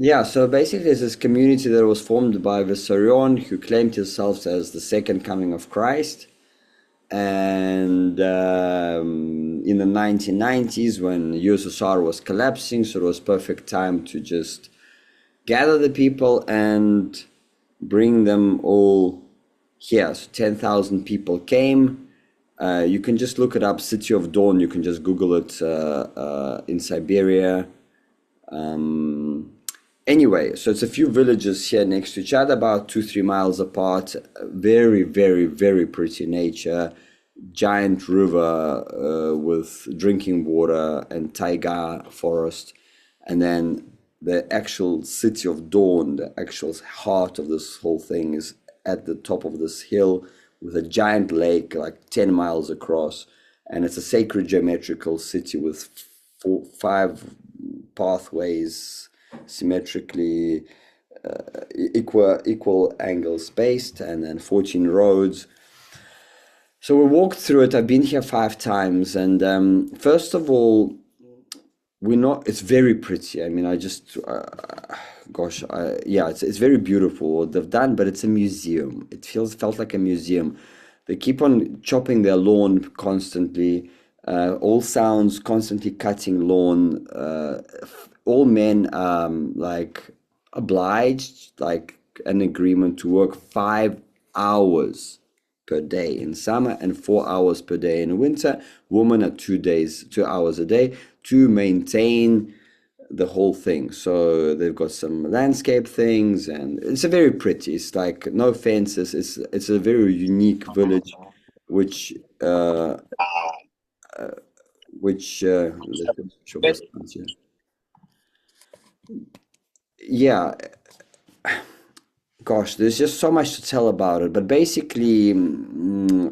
Yeah, so basically, it's this community that was formed by Vissarion, who claimed himself as the second coming of Christ. And in the 1990s, when USSR was collapsing, so it was perfect time to just gather the people and bring them all here. So 10,000 people came. You can just look it up, City of Dawn. You can just Google it in Siberia. Anyway, so it's a few villages here next to each other, about 2, 3 miles apart. Very, very, very pretty nature. Giant river with drinking water and taiga forest. And then the actual City of Dawn, the actual heart of this whole thing, is at the top of this hill with a giant lake like 10 miles across. And it's a sacred geometrical city with 5 pathways symmetrically equal angle spaced, and then 14 roads. So we walked through it. I've been here 5 times, and first of all, it's very pretty. I mean, I just gosh, yeah, it's very beautiful what they've done, but it's a museum. It felt like a museum. They keep on chopping their lawn constantly. All sounds constantly cutting lawn. All men like obliged, like an agreement to work 5 hours per day in summer and 4 hours per day in winter. Women are 2 hours a day to maintain the whole thing. So they've got some landscape things, and it's a very pretty. It's like no fences. It's a very unique village, which let's show this here. Yeah, gosh, there's just so much to tell about it. But basically,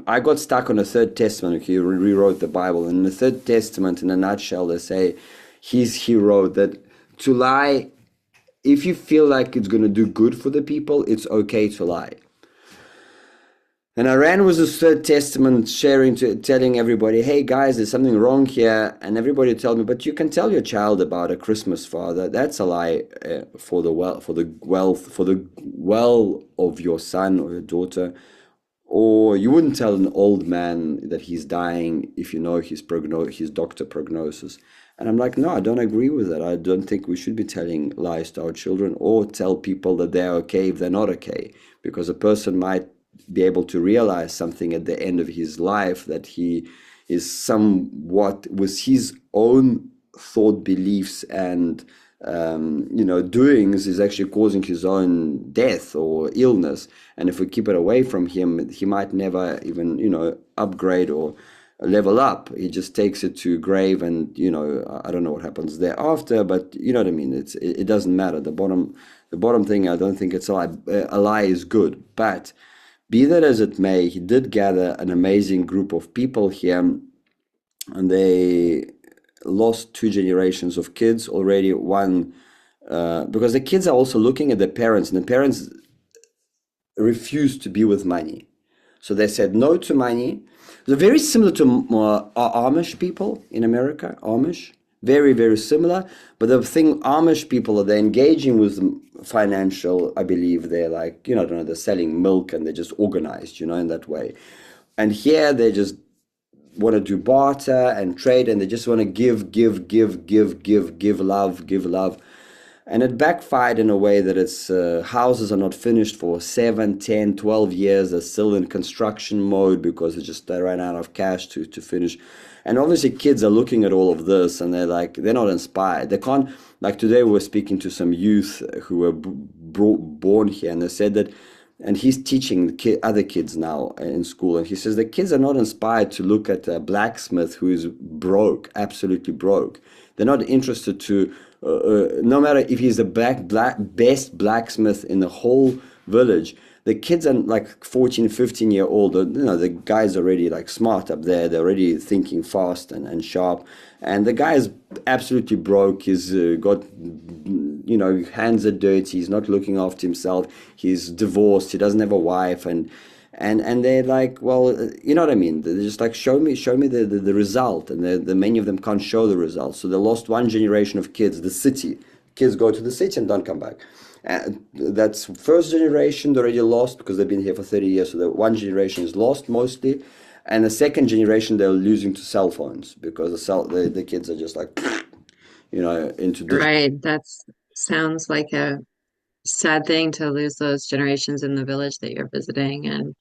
I got stuck on the Third Testament. He rewrote the Bible. And in the Third Testament, in a nutshell, they say he wrote that to lie, if you feel like it's going to do good for the people, it's okay to lie. And I ran with this Third Testament, telling everybody, "Hey guys, there's something wrong here." And everybody told me, "But you can tell your child about a Christmas father. That's a lie for the well of your son or your daughter. Or you wouldn't tell an old man that he's dying if you know his doctor prognosis." And I'm like, no, I don't agree with that. I don't think we should be telling lies to our children or tell people that they're okay if they're not okay, because a person might be able to realize something at the end of his life, that he is somewhat with his own thought beliefs and doings is actually causing his own death or illness. And if we keep it away from him, he might never even upgrade or level up. He just takes it to grave, and I don't know what happens thereafter, but you know what I mean. It doesn't matter. The bottom thing, I don't think it's a lie. A lie is good, but be that as it may, he did gather an amazing group of people here, and they lost 2 generations of kids already. One, because the kids are also looking at their parents, and the parents refused to be with money. So they said no to money. They're very similar to Amish people in America, Amish. Very, very similar. But the thing, Amish people are they're engaging with financial, I believe they're like, I don't know, they're selling milk and they're just organized, in that way. And here they just want to do barter and trade, and they just want to give love. And it backfired in a way that its houses are not finished for 7, 10, 12 years. They're still in construction mode because they ran out of cash to finish. And obviously kids are looking at all of this and they're not inspired. They can't, like today we were speaking to some youth who were born here, and they said that, and he's teaching other kids now in school, and he says the kids are not inspired to look at a blacksmith who is broke, absolutely broke. They're not interested to, no matter if he's the best blacksmith in the whole village. The kids are like 14, 15-year-old. The guy's already like smart up there. They're already thinking fast and sharp. And the guy is absolutely broke. He's got, hands are dirty. He's not looking after himself. He's divorced. He doesn't have a wife. And they're like, well, you know what I mean? They're just like, show me the result. And many of them can't show the result. So they lost 1 generation of kids. The city kids go to the city and don't come back. And that's first generation, they're already lost because they've been here for 30 years. So the one generation is lost mostly. And the second generation, they're losing to cell phones because the kids are just like, into digital. Right. That's sounds like a sad thing to lose those generations in the village that you're visiting. And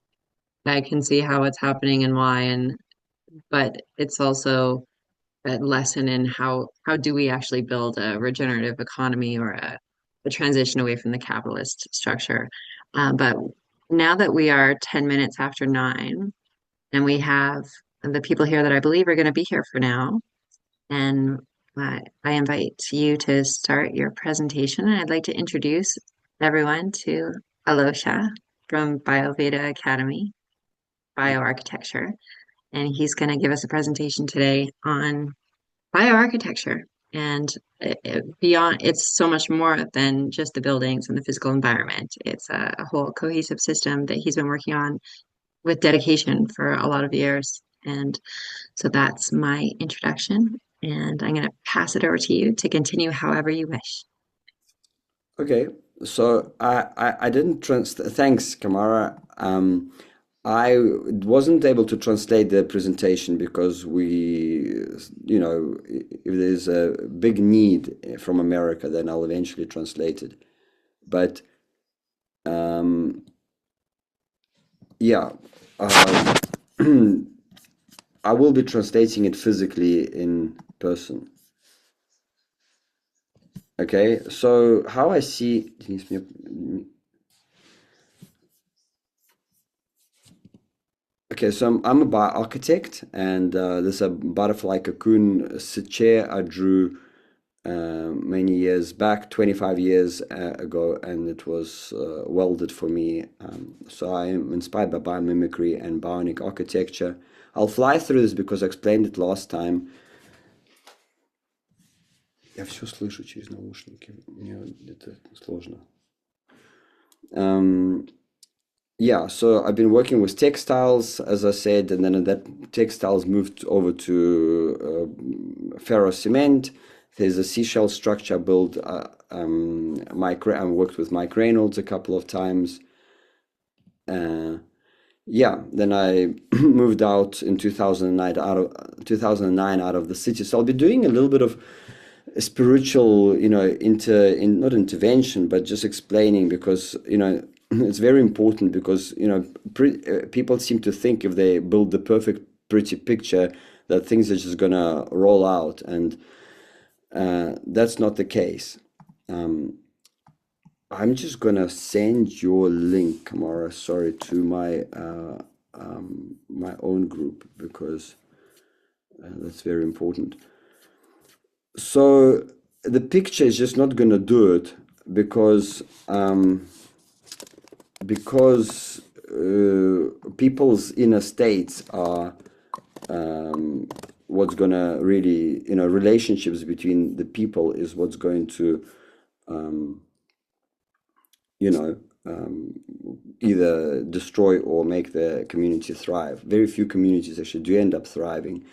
I can see how it's happening and why. And but it's also a lesson in how do we actually build a regenerative economy or a transition away from the capitalist structure. But now that we are 10 minutes after 9, and we have the people here that I believe are going to be here for now, and I invite you to start your presentation. And I'd like to introduce everyone to Alosha from BioVeda Academy, BioArchitecture. And he's going to give us a presentation today on bioarchitecture. And beyond, it's so much more than just the buildings and the physical environment. It's a whole cohesive system that he's been working on with dedication for a lot of years. And so that's my introduction. And I'm going to pass it over to you to continue however you wish. Okay, so I didn't thanks, Kamara. I wasn't able to translate the presentation because if there's a big need from America, then I'll eventually translate it. But um, yeah, uh, I will be translating it physically in person. Okay, so how I see. Okay, so I'm a bioarchitect, and this is a butterfly cocoon chair I drew many years back, 25 years ago, and it was welded for me. So I am inspired by biomimicry and bionic architecture. I'll fly through this because I explained it last time. Я все слышу через наушники. Мне это сложно. Yeah, so I've been working with textiles, as I said, and then that textiles moved over to ferro cement. There's a seashell structure built. I worked with Mike Reynolds a couple of times. Uh, yeah, then I moved out in 2009 out of the city. So I'll be doing a little bit of spiritual, not intervention, but just explaining because, it's very important because, people seem to think if they build the perfect, pretty picture that things are just gonna roll out, and that's not the case. Um, I'm just gonna send your link, Kamara, sorry, to my own group because that's very important. So the picture is just not gonna do it because because people's inner states are what's gonna really, relationships between the people is what's going to um, you know, either destroy or make the community thrive. Very few communities actually do end up thriving.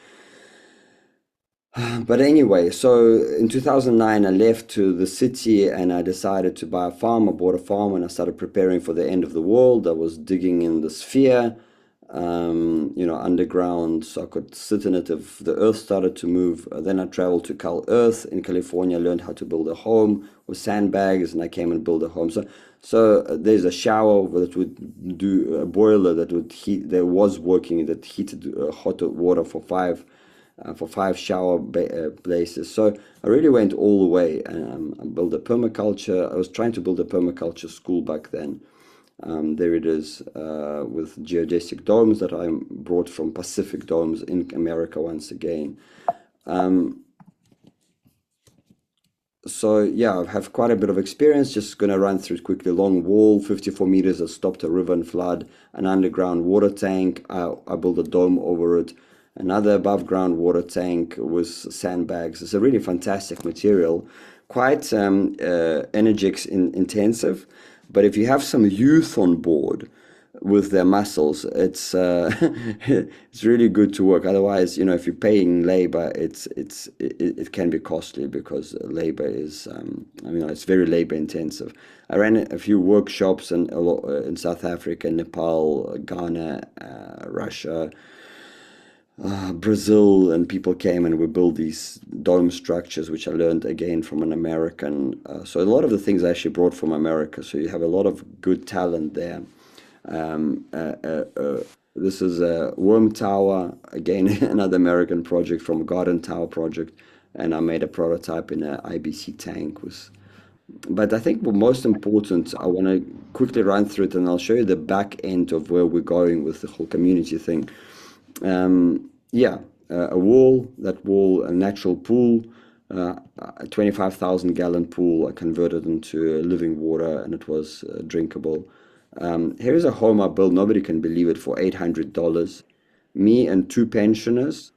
But anyway, so in 2009, I left to the city and I decided to buy a farm. I bought a farm and I started preparing for the end of the world. I was digging in the sphere, underground, so I could sit in it if the earth started to move. Then I traveled to Cal Earth in California, learned how to build a home with sandbags, and I came and built a home. So there's a shower that would do a boiler that would heat. There was working that heated hot water for five shower places. So I really went all the way and I built a permaculture. I was trying to build a permaculture school back then. There it is with geodesic domes that I brought from Pacific Domes in America once again. So yeah, I have quite a bit of experience. Just going to run through it quickly. Long wall, 54 meters that stopped a river and flood. An underground water tank. I built a dome over it. Another above ground water tank with sandbags. It's a really fantastic material, quite energetics intensive. But if you have some youth on board, with their muscles. It's it's really good to work. Otherwise, if you're paying labor, it can be costly because labor is it's very labor intensive. I ran a few workshops in South Africa, Nepal, Ghana, Russia, Brazil, and people came and we built these dome structures, which I learned again from an American. So a lot of the things I actually brought from America. So you have a lot of good talent there. Um, uh, uh, uh, this is a Worm Tower, again, another American project from Garden Tower project. And I made a prototype in an IBC tank. But I think the most important, I want to quickly run through it and I'll show you the back end of where we're going with the whole community thing. Yeah, a wall, that wall, a natural pool, a 25,000 gallon pool. I converted into living water and it was drinkable. Here's a home I built, nobody can believe it, for $800. Me and two pensioners,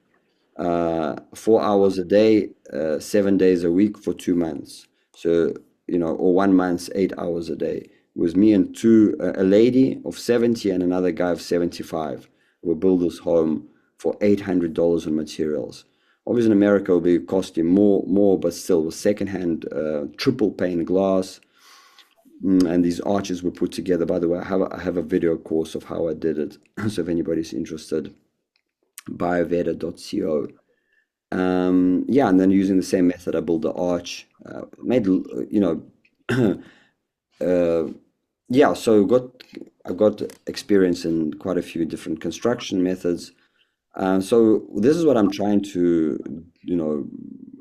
4 hours a day, 7 days a week for 2 months. So, or 1 month, 8 hours a day. It was me and a lady of 70 and another guy of 75. We built this home for $800 on materials. Obviously, in America, it will be costing more, but still, with secondhand, triple pane glass, and these arches were put together. By the way, I have a video course of how I did it. So if anybody's interested, bioveda.co. Yeah, and then using the same method, I built the arch, made, uh, yeah, so I've got experience in quite a few different construction methods. So this is what I'm trying to,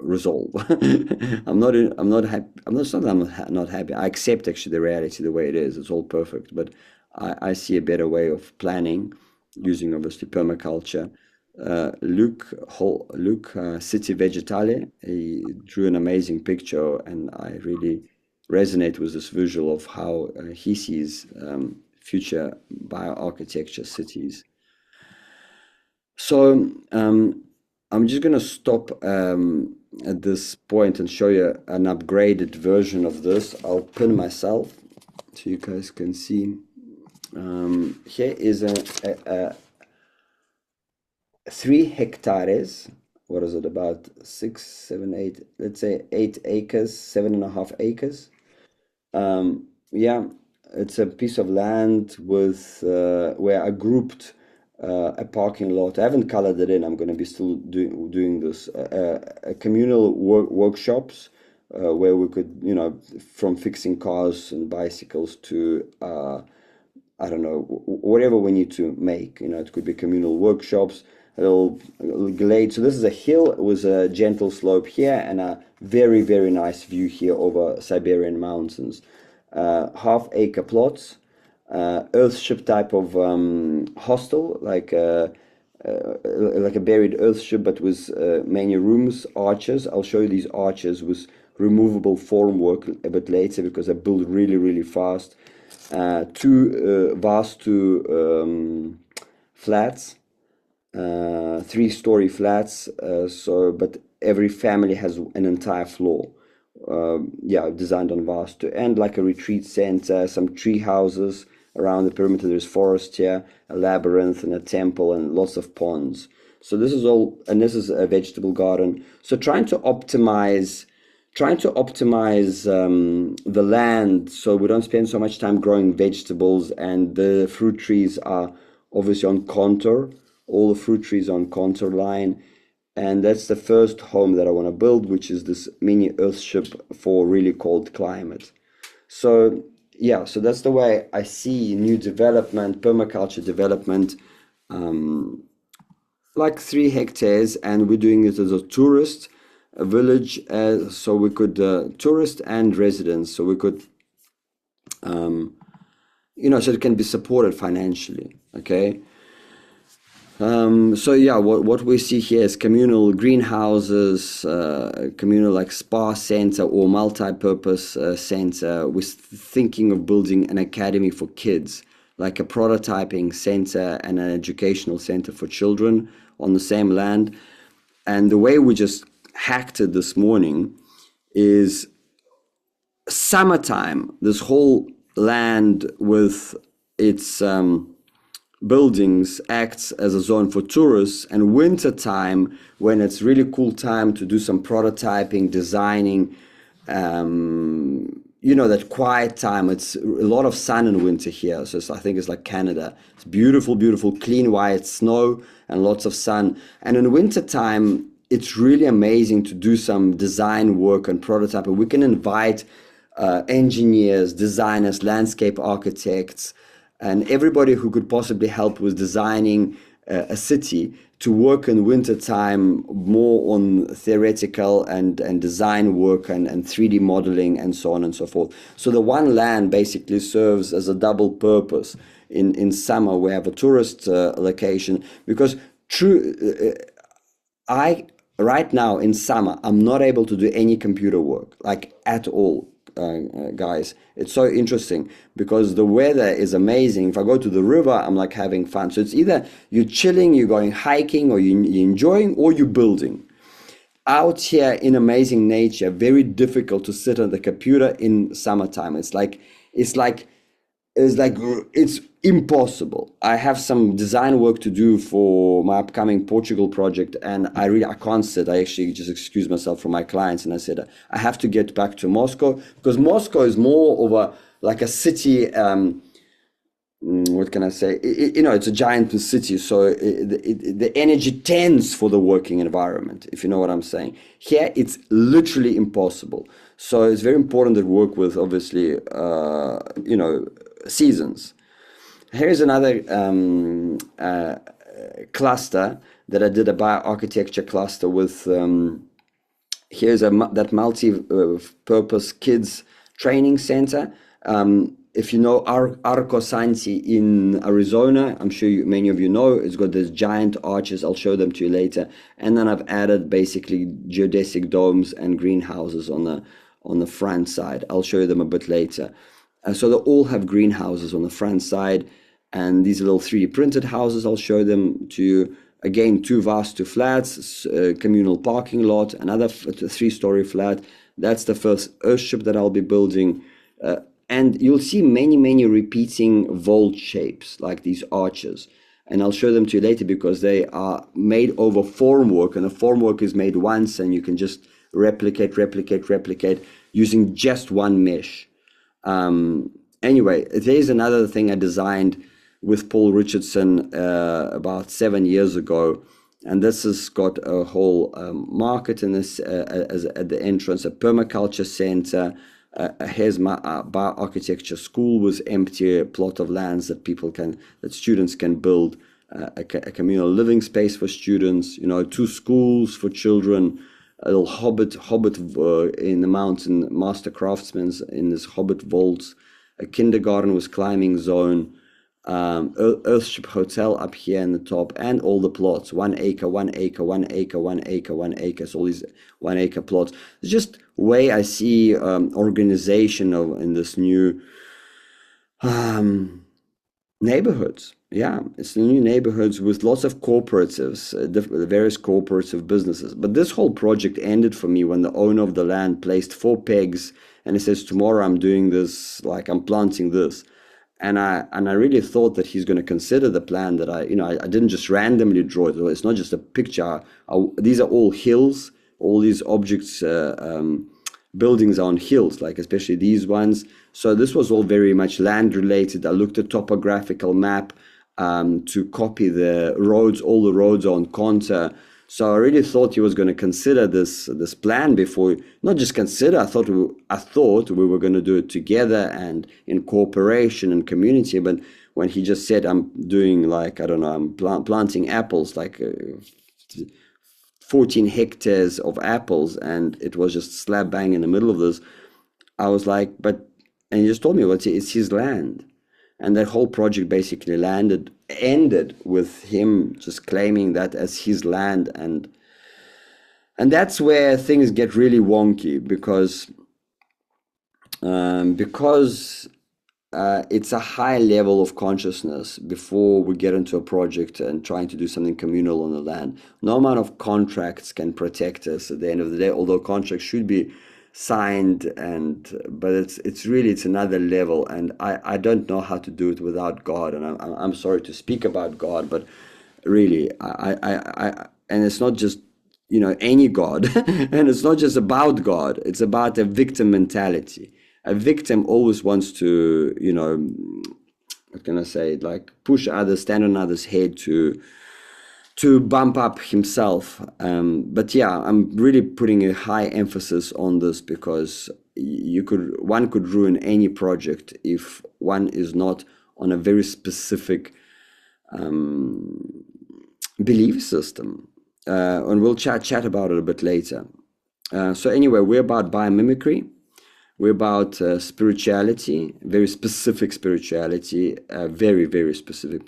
resolve. I'm not happy. It's not that not happy. I accept actually the reality the way it is. It's all perfect, but I see a better way of planning using obviously permaculture. Luke City Vegetale, he drew an amazing picture, and I really resonate with this visual of how he sees future bioarchitecture cities. So I'm just going to stop at this point and show you an upgraded version of this. I'll pin myself so you guys can see. Here is a 3 hectares. What is it? About 6, 7, 8, let's say 8 acres, 7.5 acres. Yeah, it's a piece of land with where I grouped a parking lot. I haven't colored it in. I'm going to be still doing this. Communal workshops where we could, from fixing cars and bicycles to I don't know, whatever we need to make. It could be communal workshops, a little glade. So this is a hill with a gentle slope here and a very, very nice view here over Siberian mountains. Half-acre plots, earthship type of hostel, like a buried earthship, but with many rooms, arches. I'll show you these arches with removable formwork a bit later because I build really, really fast. Two vast two flats, 3-story flats. But every family has an entire floor. Yeah, designed on vast and like a retreat center, some tree houses around the perimeter. There's forest here, a labyrinth, and a temple, and lots of ponds. So this is all, and this is a vegetable garden. So trying to optimize the land so we don't spend so much time growing vegetables, and the fruit trees are obviously on contour. All the fruit trees are on contour line, and that's the first home that I want to build, which is this mini earthship for really cold climate. So yeah, so that's the way I see new development, permaculture development, like 3 hectares, and we're doing it as a tourist a village, so we could tourist and residents, so we could so it can be supported financially. Okay. So yeah, what we see here is communal greenhouses, communal like spa center or multi-purpose center. We're thinking of building an academy for kids, like a prototyping center and an educational center for children on the same land. And the way we just hacked it this morning is summertime, this whole land with its buildings acts as a zone for tourists, and winter time, when it's really cool time to do some prototyping, designing, that quiet time. It's a lot of sun in winter here, so I think it's like Canada. It's beautiful, beautiful, clean white snow and lots of sun. And in winter time, it's really amazing to do some design work and prototyping. We can invite engineers, designers, landscape architects, and everybody who could possibly help with designing a city to work in winter time more on theoretical and design work and 3D modeling and so on and so forth. So the one land basically serves as a double purpose. In summer, we have a tourist location, because true, I right now in summer, I'm not able to do any computer work, like at all, guys. It's so interesting because the weather is amazing. If I go to the river, I'm like having fun. So it's either you're chilling, you're going hiking, or you're enjoying, or you're building. Out here in amazing nature, very difficult to sit on the computer in summertime. It's impossible. I have some design work to do for my upcoming Portugal project, and I can't sit. I actually just excused myself from my clients, and I said I have to get back to Moscow, because Moscow is more of a like a city. What can I say? It's a giant city, so the energy tends for the working environment, if you know what I'm saying. Here, it's literally impossible. So it's very important that we work with, obviously, seasons. Here's another cluster that I did, a bioarchitecture cluster with. Here's that multi-purpose kids training center. If you know Arco Santi in Arizona, I'm sure many of you know, it's got these giant arches. I'll show them to you later. And then I've added basically geodesic domes and greenhouses on the front side. I'll show you them a bit later. So they all have greenhouses on the front side, and these little 3D printed houses, I'll show them to you. Again, two flats, communal parking lot, another 3-story flat. That's the first earthship that I'll be building. And you'll see many repeating vault shapes, like these arches. And I'll show them to you later, because they are made over formwork, and the formwork is made once, and you can just replicate using just one mesh. Anyway, there's another thing I designed with Paul Richardson about 7 years ago, and this has got a whole market in this at the entrance, a permaculture center. Here's my bioarchitecture school with empty plot of lands that students can build a communal living space for students. 2 schools for children, a little hobbit in the mountain, master craftsmen in this hobbit vaults, a kindergarten with climbing zone, Earthship Hotel up here in the top, and all the plots, 1 acre, 1 acre, 1 acre, 1 acre, 1 acre. So all these 1 acre plots. It's just way I see organization in this new neighborhoods. Yeah, it's the new neighborhoods with lots of cooperatives, the various cooperative businesses. But this whole project ended for me when the owner of the land placed 4 pegs, and he says, tomorrow I'm doing this, like I'm planting this. And I really thought that he's going to consider the plan that I didn't just randomly draw it. It's not just a picture. These are all hills. All these objects, buildings are on hills, like especially these ones. So this was all very much land related. I looked at topographical map to copy the roads. All the roads are on contour. So I really thought he was going to consider this plan before, not just consider. I thought we were going to do it together and in cooperation and community. But when he just said, I'm doing like, I don't know, I'm planting apples, like 14 hectares of apples, and it was just slap bang in the middle of this, I was like, and he just told me, well, it's his land. And that whole project basically ended with him just claiming that as his land, and that's where things get really wonky, because it's a high level of consciousness before we get into a project and trying to do something communal on the land. No amount of contracts can protect us at the end of the day, although contracts should be signed, and but it's really it's another level, and I don't know how to do it without God, and I'm sorry to speak about God, but really and it's not just any God, and it's not just about God, it's about a victim mentality. A victim always wants to, what can I say, like push others, stand on others' head to bump up himself. But yeah, I'm really putting a high emphasis on this because one could ruin any project if one is not on a very specific belief system. And we'll chat about it a bit later. So anyway, we're about biomimicry. We're about spirituality, very specific spirituality, very, very specific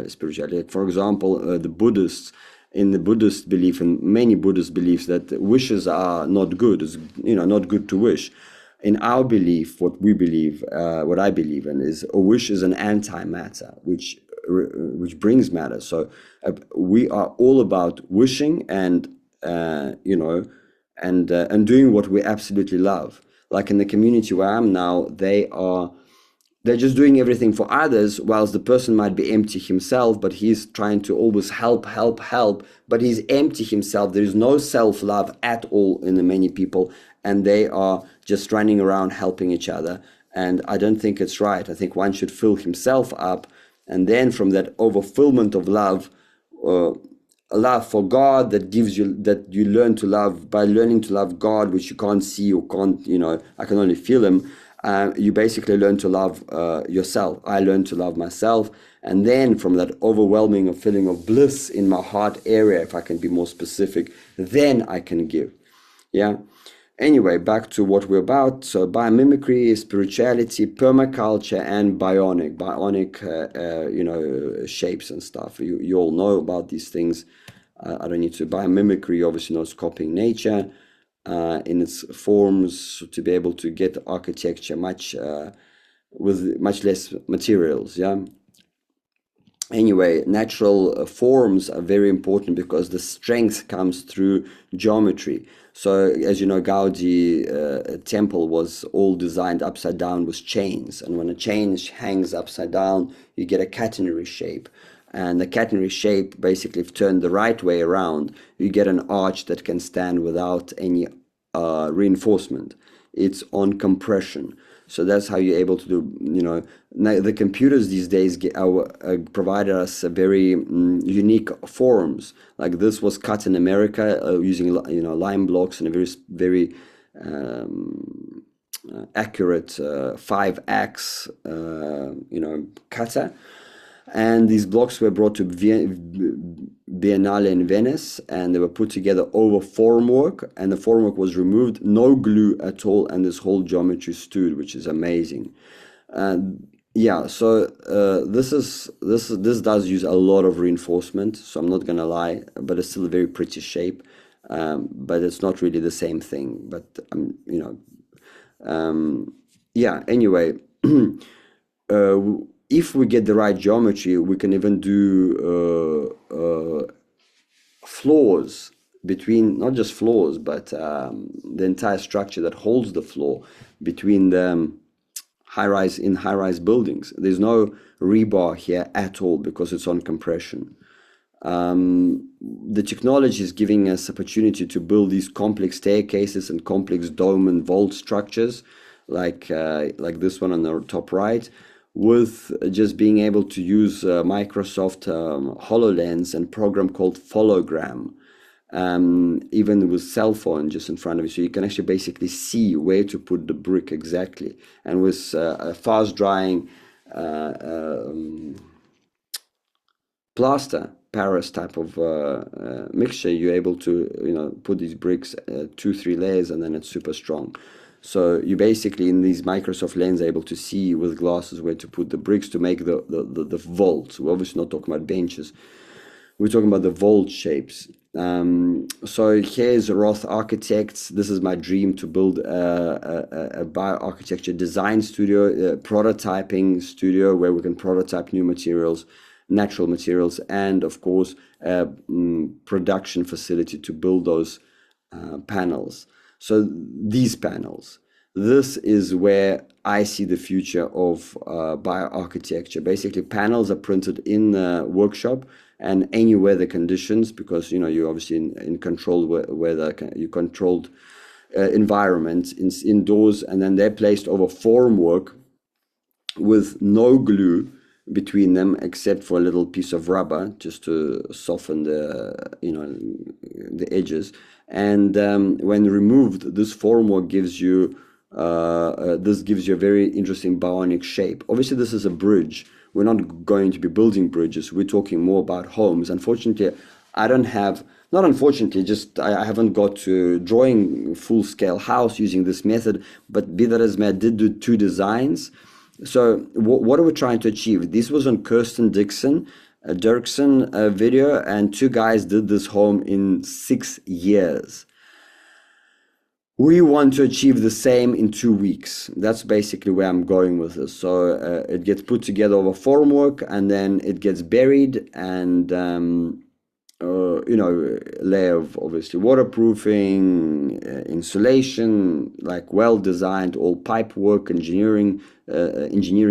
spirituality. For example, the Buddhists, in the Buddhist belief, and many Buddhist beliefs, that wishes are not good. It's, not good to wish. In our belief, what I believe in is a wish is an antimatter, which brings matter. So we are all about wishing and and doing what we absolutely love. Like in the community where I'm now, they're just doing everything for others, whilst the person might be empty himself, but he's trying to always help, but he's empty himself. There is no self-love at all in the many people, and they are just running around helping each other. And I don't think it's right. I think one should fill himself up, and then from that overfillment of love, uh, a love for God that you learn to love by learning to love God, which you can't see or can't, I can only feel him. You basically learn to love yourself. I learned to love myself. And then from that overwhelming feeling of bliss in my heart area, if I can be more specific, then I can give. Yeah. Anyway, back to what we're about. So biomimicry, spirituality, permaculture, and bionic, shapes and stuff. You all know about these things. I don't need to. Biomimicry obviously knows copying nature in its forms to be able to get architecture with much less materials. Yeah. Anyway, natural forms are very important because the strength comes through geometry. So, as you know, Gaudi temple was all designed upside down with chains. And when a chain hangs upside down, you get a catenary shape. And the catenary shape, basically, if turned the right way around, you get an arch that can stand without any reinforcement. It's on compression. So that's how you're able to do, the computers these days provided us a very unique forms. Like this was cut in America using, lime blocks and a very accurate 5-ax, cutter. And these blocks were brought to Biennale in Venice, and they were put together over formwork, and the formwork was removed, no glue at all, and this whole geometry stood, which is amazing. Yeah, so this does use a lot of reinforcement, so I'm not gonna lie, but it's still a very pretty shape, but it's not really the same thing. But yeah. Anyway. If we get the right geometry, we can even do floors between, not just floors, but the entire structure that holds the floor between the high-rise buildings. There's no rebar here at all because it's on compression. The technology is giving us opportunity to build these complex staircases and complex dome and vault structures, like this one on the top right, with just being able to use Microsoft HoloLens and program called Follogram, even with cell phone just in front of you, so you can actually basically see where to put the brick exactly. And with a fast drying plaster Paris type of mixture, you're able to put these bricks 2-3 layers, and then it's super strong. So you basically, in these Microsoft lens, are able to see with glasses where to put the bricks to make the vaults. We're obviously not talking about benches. We're talking about the vault shapes. So here's Roth Architects. This is my dream, to build a bioarchitecture design studio, prototyping studio where we can prototype new materials, natural materials, and of course, production facility to build those panels. So these panels, this is where I see the future of bioarchitecture. Basically, panels are printed in the workshop and any weather conditions, because you're obviously in controlled weather, you controlled environment indoors, and then they're placed over formwork with no glue between them except for a little piece of rubber just to soften the edges. And when removed, this formwork gives you a very interesting bionic shape. Obviously, this is a bridge. We're not going to be building bridges. We're talking more about homes. Unfortunately, I don't have, not unfortunately, just I haven't got to drawing full-scale house using this method, but be that as may, I did do two designs. So what are we trying to achieve? This was on Kirsten Dirksen video, and two guys did this home in 6 years. We want to achieve the same in 2 weeks. That's basically where I'm going with this. So it gets put together over formwork, and then it gets buried, and layer of obviously waterproofing, insulation, like well designed, all pipe work, engineering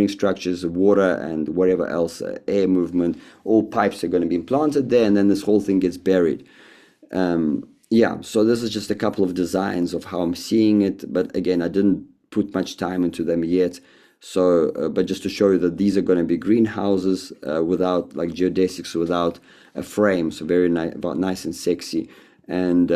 structures, water and whatever else, air movement, all pipes are going to be implanted there, and then this whole thing gets buried. Yeah, so this is just a couple of designs of how I'm seeing it, but again, I didn't put much time into them yet. So, but just to show you that these are going to be greenhouses without, like geodesics, without a frame, so very nice and sexy, and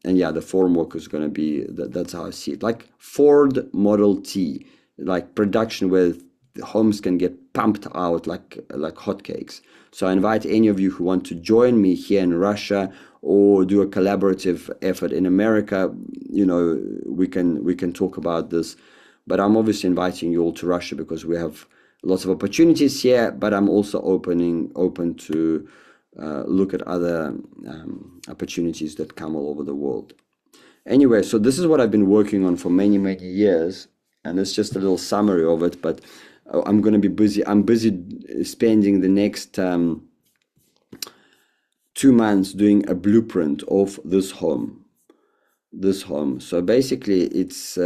yeah, the formwork is going to be that's how I see it, like Ford Model T, like production where the homes can get pumped out like hotcakes. So I invite any of you who want to join me here in Russia or do a collaborative effort in America. We can talk about this. But I'm obviously inviting you all to Russia because we have lots of opportunities here, but I'm also open to look at other opportunities that come all over the world. Anyway, so this is what I've been working on for many, many years, and it's just a little summary of it, but I'm going to be busy. I'm busy spending the next 2 months doing a blueprint of this home. So basically, it's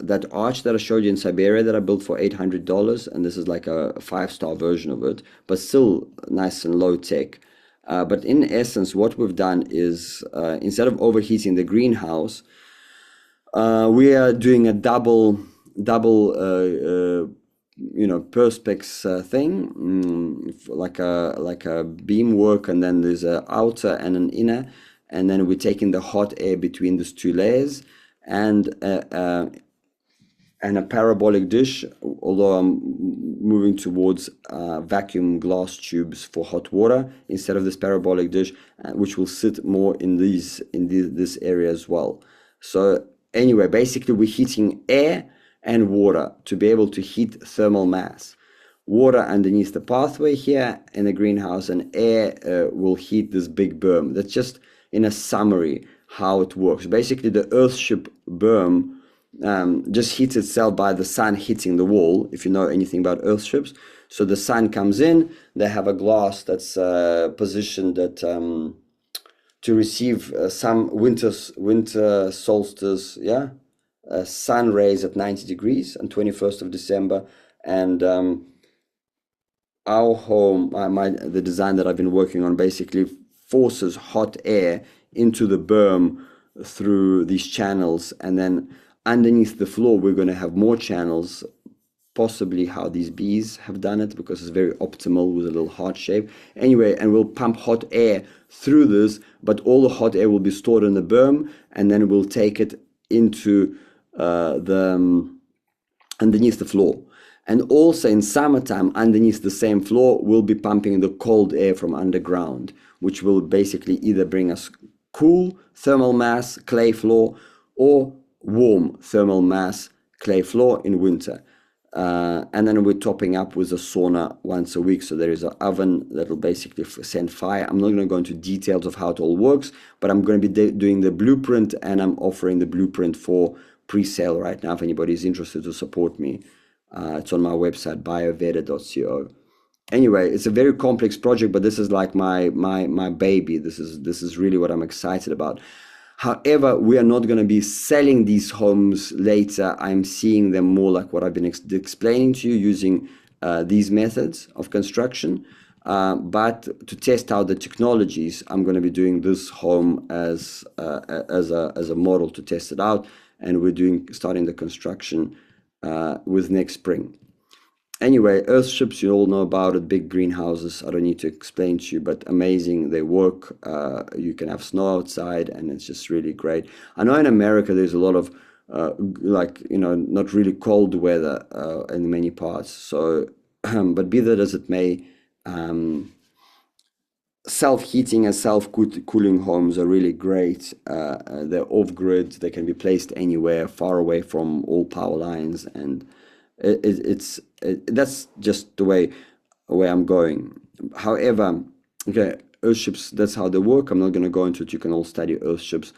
that arch that I showed you in Siberia that I built for $800, and this is like a 5-star version of it, but still nice and low tech. But in essence, what we've done is instead of overheating the greenhouse, we are doing a double perspex thing, like a beam work, and then there's an outer and an inner, and then we're taking the hot air between these two layers, and a parabolic dish, although I'm moving towards vacuum glass tubes for hot water instead of this parabolic dish, which will sit more in this area as well. So anyway, basically we're heating air and water to be able to heat thermal mass. Water underneath the pathway here in the greenhouse, and air will heat this big berm. That's just in a summary how it works. Basically, the Earthship berm just heats itself by the sun hitting the wall, if you know anything about Earthships. So the sun comes in, they have a glass that's positioned at to receive some winter solstice, sun rays at 90 degrees on 21st of December. And our home, the design that I've been working on, basically forces hot air into the berm through these channels, and then underneath the floor we're going to have more channels, possibly how these bees have done it, because it's very optimal with a little heart shape. Anyway, and we'll pump hot air through this, but all the hot air will be stored in the berm, and then we'll take it into underneath the floor. And also in summertime, underneath the same floor, we'll be pumping the cold air from underground, which will basically either bring us cool thermal mass clay floor or warm thermal mass clay floor in winter. And then we're topping up with a sauna once a week. So there is an oven that will basically send fire. I'm not going to go into details of how it all works, but I'm going to be doing the blueprint, and I'm offering the blueprint for pre-sale right now if anybody is interested to support me. It's on my website, bioveda.co. Anyway, it's a very complex project, but this is like my baby. This is really what I'm excited about. However, we are not going to be selling these homes later. I'm seeing them more like what I've been explaining to you, using these methods of construction. But to test out the technologies, I'm going to be doing this home as a model to test it out, and we're starting the construction with next spring. Anyway, earthships, you all know about it, big greenhouses. I don't need to explain to you, but amazing. They work. You can have snow outside, and it's just really great. I know in America there's a lot of not really cold weather in many parts. So, but be that as it may, um, self-heating and self-cooling homes are really great. They're off-grid. They can be placed anywhere, far away from all power lines, and that's just the way I'm going. However, okay, earthships, that's how they work. I'm not going to go into it. You can all study earthships.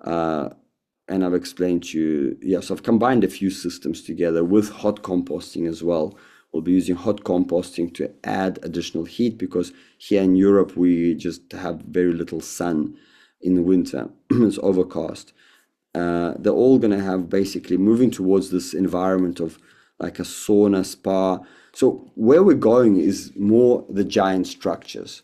And I've explained to you, yeah, so I've combined a few systems together with hot composting as well. We'll be using hot composting to add additional heat, because here in Europe we just have very little sun in the winter. It's overcast. They're all going to have basically moving towards this environment of like a sauna, spa. So where we're going is more the giant structures.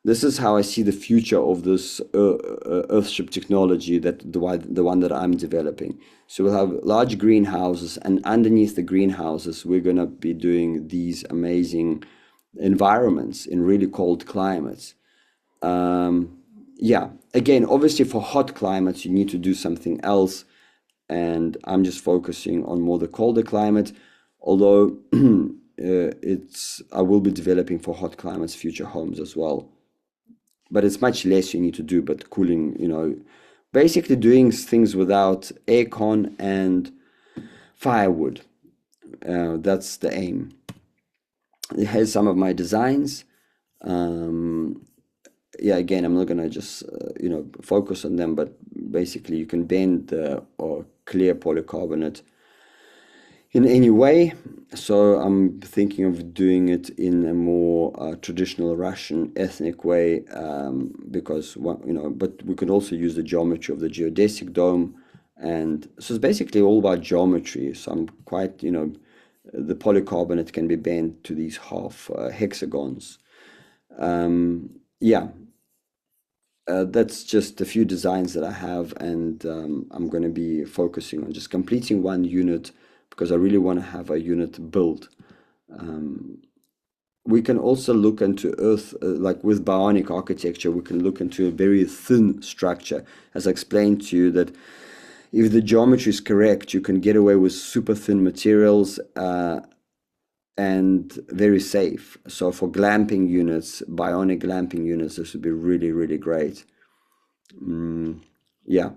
This is how I see the future of this Earthship technology, that the one that I'm developing. So we'll have large greenhouses, and underneath the greenhouses, we're going to be doing these amazing environments in really cold climates. Yeah, again, obviously for hot climates, you need to do something else. And I'm just focusing on more the colder climate, although I will be developing for hot climates future homes as well. But it's much less you need to do, but cooling, basically doing things without aircon and firewood. That's the aim. Here's some of my designs. Yeah, again, I'm not gonna just focus on them, but basically you can bend or clear polycarbonate in any way. So I'm thinking of doing it in a more traditional Russian ethnic way, because but we can also use the geometry of the geodesic dome, and so it's basically all about geometry. So I'm quite, the polycarbonate can be bent to these half hexagons. Yeah, that's just a few designs that I have, and I'm going to be focusing on just completing one unit, because I really want to have a unit built. We can also look into earth, like with bionic architecture, we can look into a very thin structure. As I explained to you, that if the geometry is correct, you can get away with super thin materials and very safe. So for glamping units, bionic glamping units, this would be really, really great. Yeah.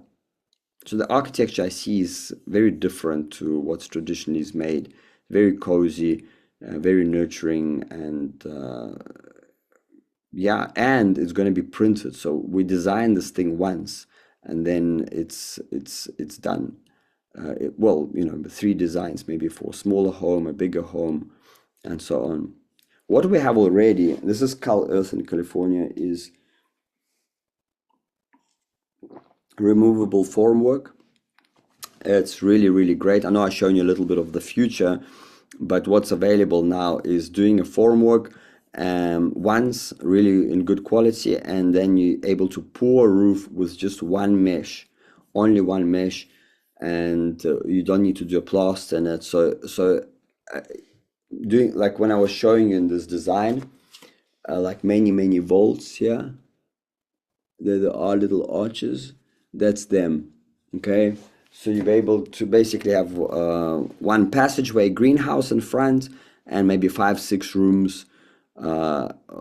So the architecture I see is very different to what's traditionally is made. Very cozy, very nurturing, and yeah, and it's going to be printed. So we design this thing once, and then it's done. Well, 3 designs, maybe for a smaller home, a bigger home, and so on. What we have already, this is Cal Earth in California, is removable formwork. It's really, really great. I know I've shown you a little bit of the future, but what's available now is doing a formwork once, really in good quality, and then you're able to pour a roof with just one mesh, only one mesh, and you don't need to do a plaster in it. So doing like when I was showing you in this design, like many vaults here, there are little arches, that's them. Okay, so you're able to basically have one passageway, greenhouse in front, and maybe 5, 6 rooms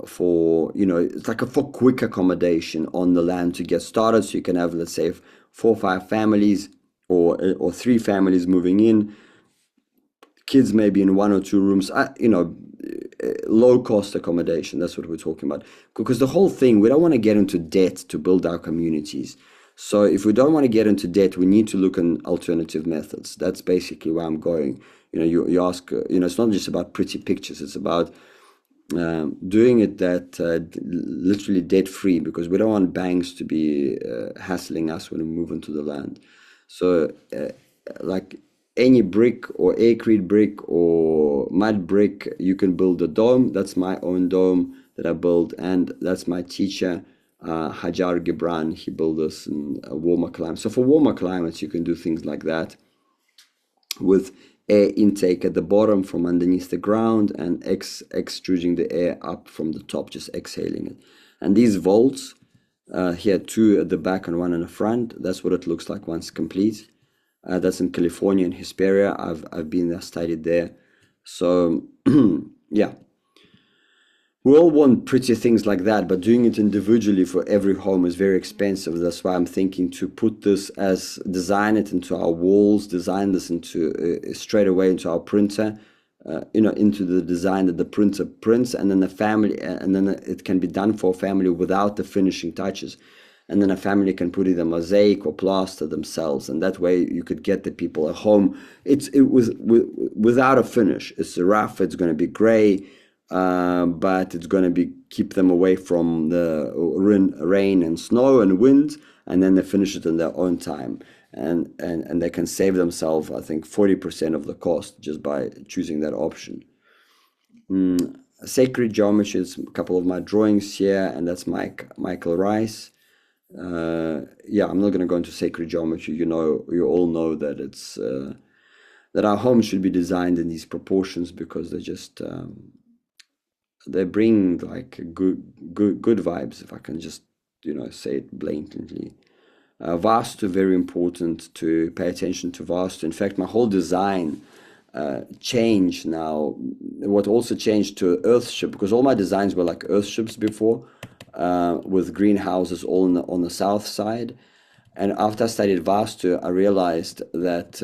for, it's like a for quick accommodation on the land to get started. So you can have, let's say, 4 or 5 families, or 3 families moving in, kids maybe in 1 or 2 rooms, low cost accommodation. That's what we're talking about. Because the whole thing, we don't want to get into debt to build our communities. So if we don't want to get into debt, we need to look at alternative methods. That's basically where I'm going. You ask, it's not just about pretty pictures. It's about Doing it that literally debt free, because we don't want banks to be hassling us when we move into the land. So like any brick or aircrete brick or mud brick, you can build a dome. That's my own dome that I built, and that's my teacher, Hajar Gibran. He built this in a warmer climate. So for warmer climates, you can do things like that with air intake at the bottom from underneath the ground and extruding the air up from the top, just exhaling it. And these vaults, here two at the back and one in the front, that's what it looks like once complete. That's in California in Hesperia. I've been there, studied there. So yeah, we all want pretty things like that, but doing it individually for every home is very expensive. That's why I'm thinking to put this as design it into our walls, design this into straight away into our printer, into the design that the printer prints, and then the family, and then it can be done for a family without the finishing touches. And then a family can put either mosaic or plaster themselves, and that way you could get the people at home. It was without a finish. It's rough. It's going to be gray, but it's going to be keep them away from the rain and snow and wind, and then they finish it in their own time, and they can save themselves, I think, 40% of the cost just by choosing that option. Sacred geometry is a couple of my drawings here, and that's Michael Rice. Yeah, I'm not going to go into sacred geometry. You all know that it's that our homes should be designed in these proportions, because they bring like good vibes, if I can just say it blatantly. Vastu, very important to pay attention to Vastu. In fact, my whole design changed now. What also changed to Earthship, because all my designs were like Earthships before, with greenhouses all on the south side. And after I studied Vastu, I realized that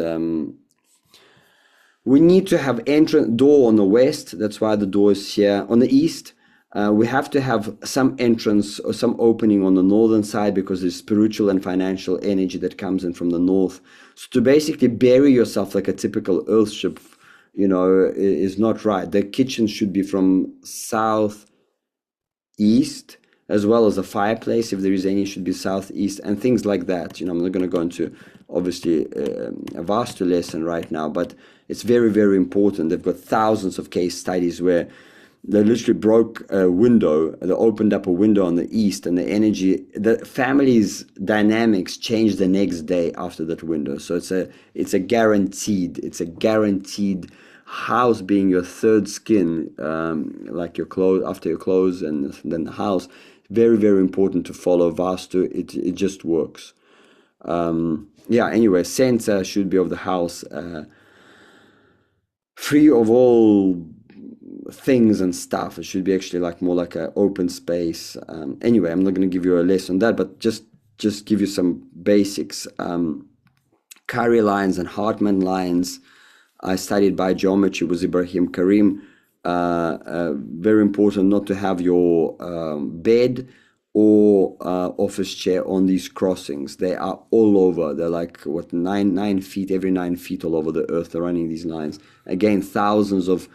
we need to have entrance door on the west. That's why the door is here on the east. We have to have some entrance or some opening on the northern side, because there's spiritual and financial energy that comes in from the north. So to basically bury yourself like a typical earthship, is not right. The kitchen should be from south east, as well as a fireplace, if there is any, should be southeast, and things like that. I'm not going to go into obviously a vast lesson right now, but it's very, very important. They've got thousands of case studies where they literally broke a window, they opened up a window on the east, and the family's dynamics changed the next day after that window. So it's a guaranteed house being your third skin, like your clothes, after your clothes, and then the house. Very, very important to follow Vastu. It just works. Yeah, anyway, center should be of the house, free of all things and stuff. It should be actually like more like an open space. Anyway, I'm not going to give you a lesson on that, but just give you some basics. Curry lines and Hartmann lines. I studied biogeometry with Ibrahim Karim. Very important not to have your bed or office chair on these crossings. They are all over. They're like what, 9 feet, every 9 feet all over the earth. They're running these lines. Again, thousands of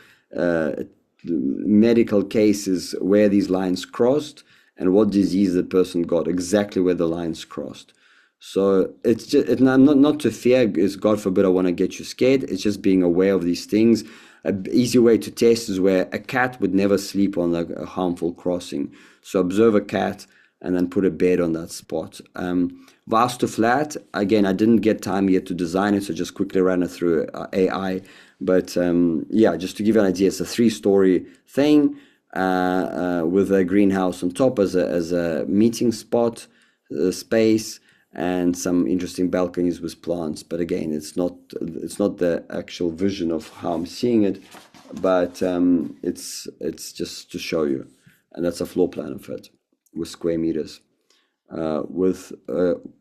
medical cases where these lines crossed and what disease the person got, exactly where the lines crossed. So it's just not to fear, is God forbid I want to get you scared. It's just being aware of these things. An easy way to test is where a cat would never sleep on a harmful crossing. So observe a cat and then put a bed on that spot. Vastu flat, again, I didn't get time yet to design it, so just quickly ran it through AI. But yeah, just to give you an idea, it's a 3-story thing with a greenhouse on top as a meeting spot space, and some interesting balconies with plants. But again, it's not the actual vision of how I'm seeing it, but it's just to show you. And that's a floor plan of it with square meters, with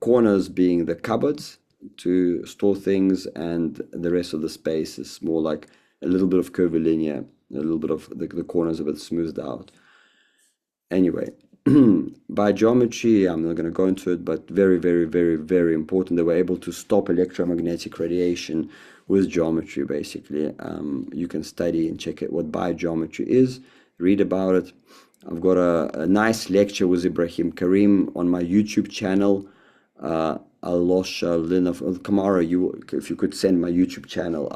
corners being the cupboards to store things, and the rest of the space is more like a little bit of curvilinear, a little bit of the corners a bit smoothed out. Anyway, biogeometry, I'm not going to go into it, but very, very, very, very important. They were able to stop electromagnetic radiation with geometry, basically. You can study and check it what biogeometry is. read about it. I've got a nice lecture with Ibrahim Karim on my YouTube channel. Alosha Linov Kamara, if you could send my YouTube channel,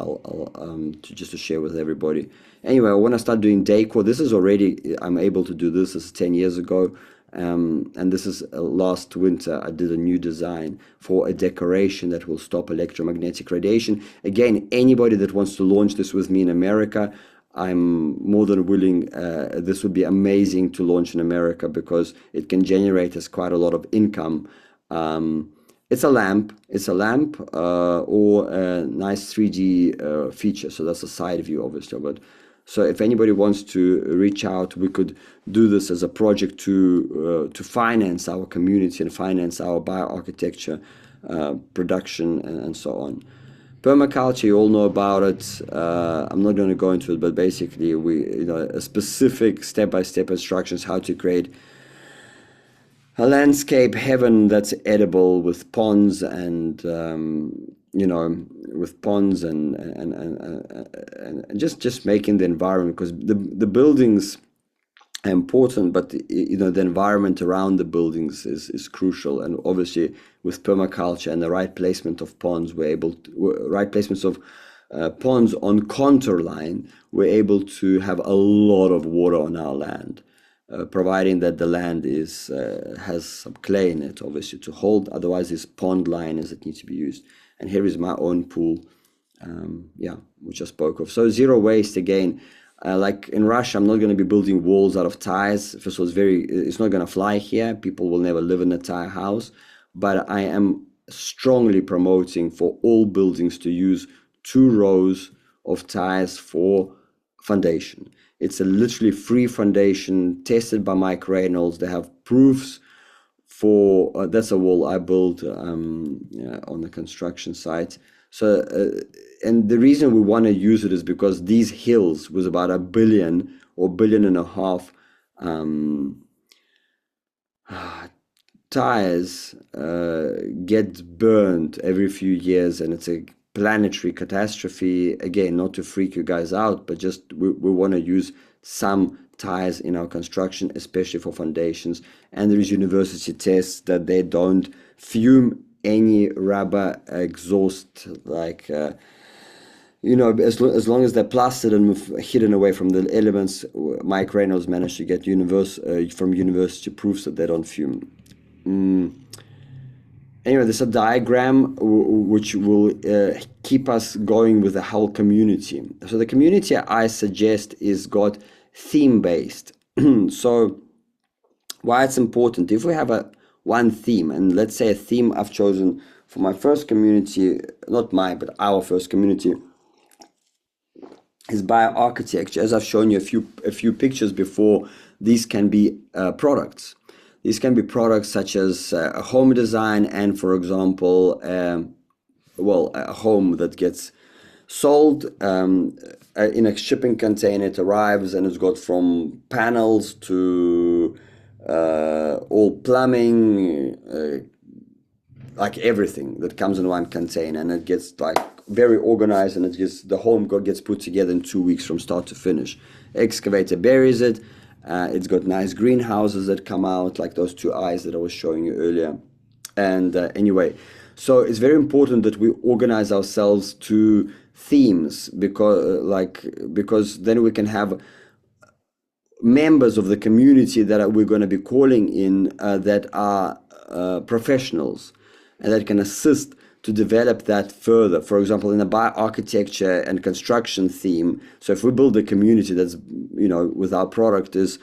just to share with everybody. Anyway, I want to start doing decor. This is already, I'm able to do this. This is 10 years ago. And this is last winter, I did a new design for a decoration that will stop electromagnetic radiation. Again, anybody that wants to launch this with me in America, I'm more than willing. This would be amazing to launch in America because it can generate us quite a lot of income. It's a lamp. Or a nice 3D feature. So that's a side view, obviously. But so if anybody wants to reach out, we could do this as a project to finance our community and finance our bioarchitecture production and so on. Permaculture, you all know about it. I'm not going to go into it, but basically, a specific step-by-step instructions how to create a landscape heaven that's edible with ponds and and just making the environment, because the buildings are important, but the environment around the buildings is crucial. And obviously with permaculture and the right placement of ponds, right placements of ponds on contour line, we're able to have a lot of water on our land. Providing that the land has some clay in it, obviously, to hold. Otherwise, there's pond liners that need to be used. And here is my own pool, which I spoke of. So zero waste again. Like in Russia, I'm not going to be building walls out of tires. First of all, it's not going to fly here. People will never live in a tire house. But I am strongly promoting for all buildings to use 2 rows of tires for foundation. It's a literally free foundation tested by Mike Reynolds. They have proofs for that's a wall I built on the construction site. So and the reason we want to use it is because these hills was about 1 billion or 1.5 billion tires get burned every few years, and it's a planetary catastrophe. Again, not to freak you guys out, but just we want to use some tires in our construction, especially for foundations. And there is university tests that they don't fume any rubber exhaust, like as long as they're plastered and hidden away from the elements. Mike Reynolds managed to get from university proofs that they don't fume. Anyway, there's a diagram which will keep us going with the whole community. So the community I suggest is got theme-based. So why it's important, if we have one theme, and let's say a theme I've chosen for my first community, not mine, but our first community, is bioarchitecture. As I've shown you a few pictures before, these can be products. These can be products such as a home design and, for example, a home that gets sold in a shipping container. It arrives and it's got from panels to all plumbing, like everything that comes in one container, and it gets like very organized, and the home gets put together in 2 weeks from start to finish. Excavator buries it. It's got nice greenhouses that come out, like those 2 eyes that I was showing you earlier. And anyway, so it's very important that we organize ourselves to themes, because then we can have members of the community that we're going to be calling in that are professionals and that can assist to develop that further. For example, in a bioarchitecture and construction theme, so if we build a community that's, with our product is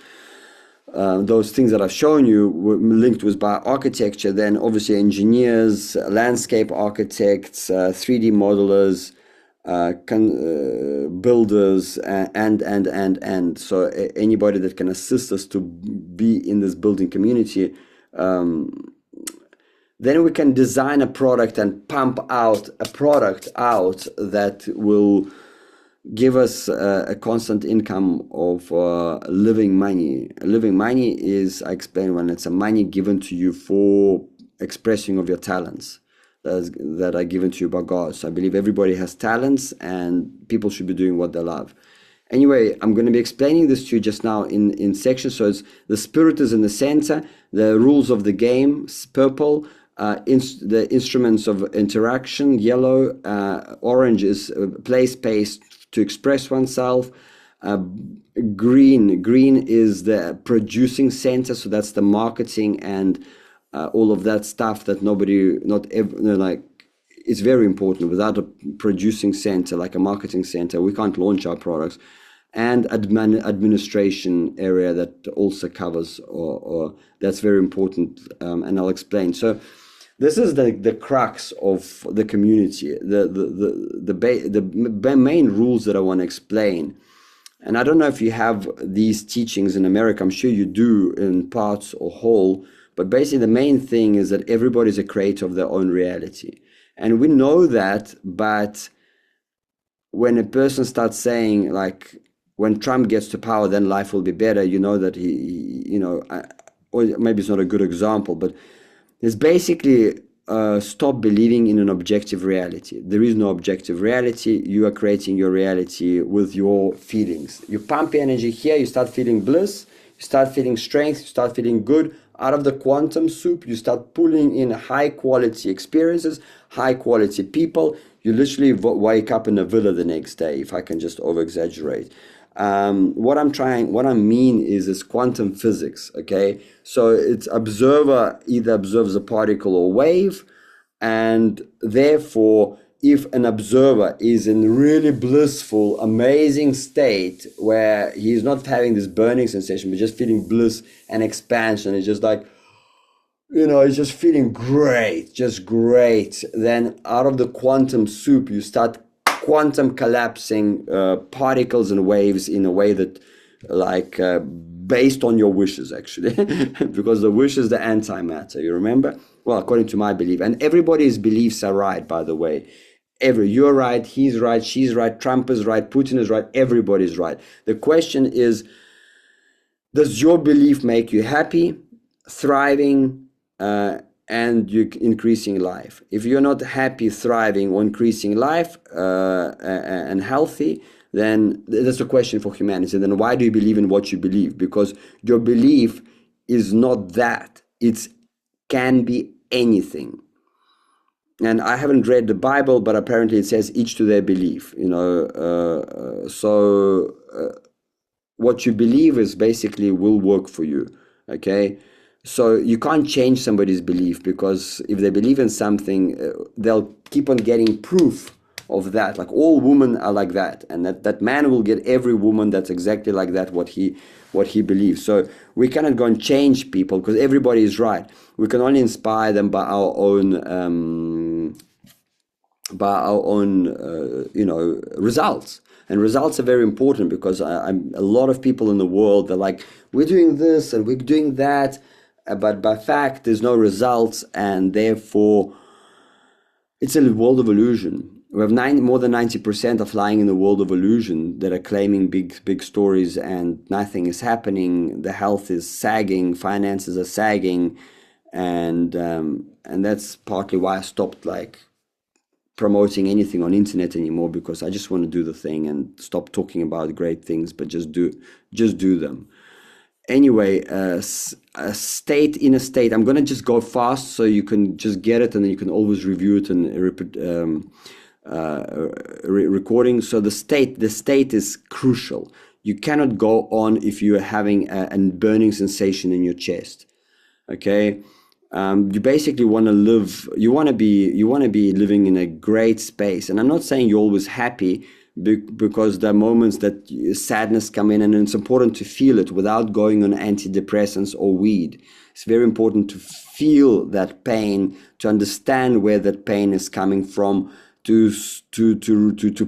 those things that I've shown you linked with bioarchitecture, then obviously engineers, landscape architects, 3D modelers, builders, and so anybody that can assist us to be in this building community, then we can design a product and pump out a product that will give us a constant income of living money. Living money is, I explain, when it's a money given to you for expressing of your talents that are given to you by God. So I believe everybody has talents and people should be doing what they love. Anyway, I'm going to be explaining this to you just now in sections. So it's the spirit is in the center, the rules of the game, purple, the instruments of interaction, yellow, orange is play space to express oneself. Uh, green is the producing center, so that's the marketing and all of that stuff that nobody, not ever, like, it's very important. Without a producing center, like a marketing center, we can't launch our products. And administration area that also covers, or that's very important, and I'll explain. So this is the crux of the community, the main rules that I want to explain. And I don't know if you have these teachings in America. I'm sure you do in parts or whole. But basically, the main thing is that everybody's a creator of their own reality. And we know that, but when a person starts saying, like, when Trump gets to power, then life will be better, you know that or maybe it's not a good example, but it's basically stop believing in an objective reality. There is no objective reality. You are creating your reality with your feelings. You pump energy here, you start feeling bliss, you start feeling strength, you start feeling good. Out of the quantum soup, you start pulling in high quality experiences, high quality people. You literally wake up in a villa the next day, if I can just over exaggerate. What I mean is this quantum physics, okay? So it's observer either observes a particle or wave, and therefore, if an observer is in really blissful, amazing state where he's not having this burning sensation, but just feeling bliss and expansion, it's just like, it's just feeling great, just great. Then out of the quantum soup, you start quantum collapsing particles and waves in a way that, like, based on your wishes, actually, because the wish is the antimatter, you remember? Well, according to my belief. And everybody's beliefs are right, by the way. You're right, he's right, she's right, Trump is right, Putin is right, everybody's right. The question is, does your belief make you happy, thriving, and you increasing life? If you're not happy, thriving, or increasing life, and healthy, then that's a question for humanity. Then why do you believe in what you believe? Because your belief is not that. It can be anything. And I haven't read the Bible, but apparently it says each to their belief. What you believe is basically will work for you. Okay. So you can't change somebody's belief, because if they believe in something, they'll keep on getting proof of that. Like, all women are like that, and that man will get every woman that's exactly like that, what he believes. So we cannot go and change people, because everybody is right. We can only inspire them by our own results. And results are very important, because I'm a lot of people in the world, they're like, we're doing this and we're doing that, but by fact there's no results, and therefore it's a world of illusion. We have more than 90% are flying in the world of illusion, that are claiming big stories, and nothing is happening. The health is sagging, finances are sagging, and that's partly why I stopped, like, promoting anything on internet anymore, because I just want to do the thing and stop talking about great things, but just do them. Anyway, a state in a state. I'm gonna just go fast so you can just get it, and then you can always review it and recording. So the state is crucial. You cannot go on if you are having a burning sensation in your chest. Okay. You basically want to live, you want to be living in a great space. And I'm not saying you're always happy, because there are moments that sadness come in, and it's important to feel it without going on antidepressants or weed. It's very important to feel that pain, to understand where that pain is coming from, to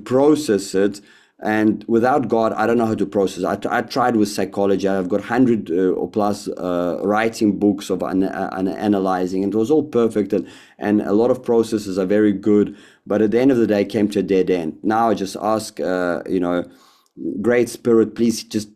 process it. And without God, I don't know how to process. I tried with psychology. I've got 100 or plus writing books of analyzing, and it was all perfect, and a lot of processes are very good. But at the end of the day, I came to a dead end. Now I just ask, Great Spirit, please just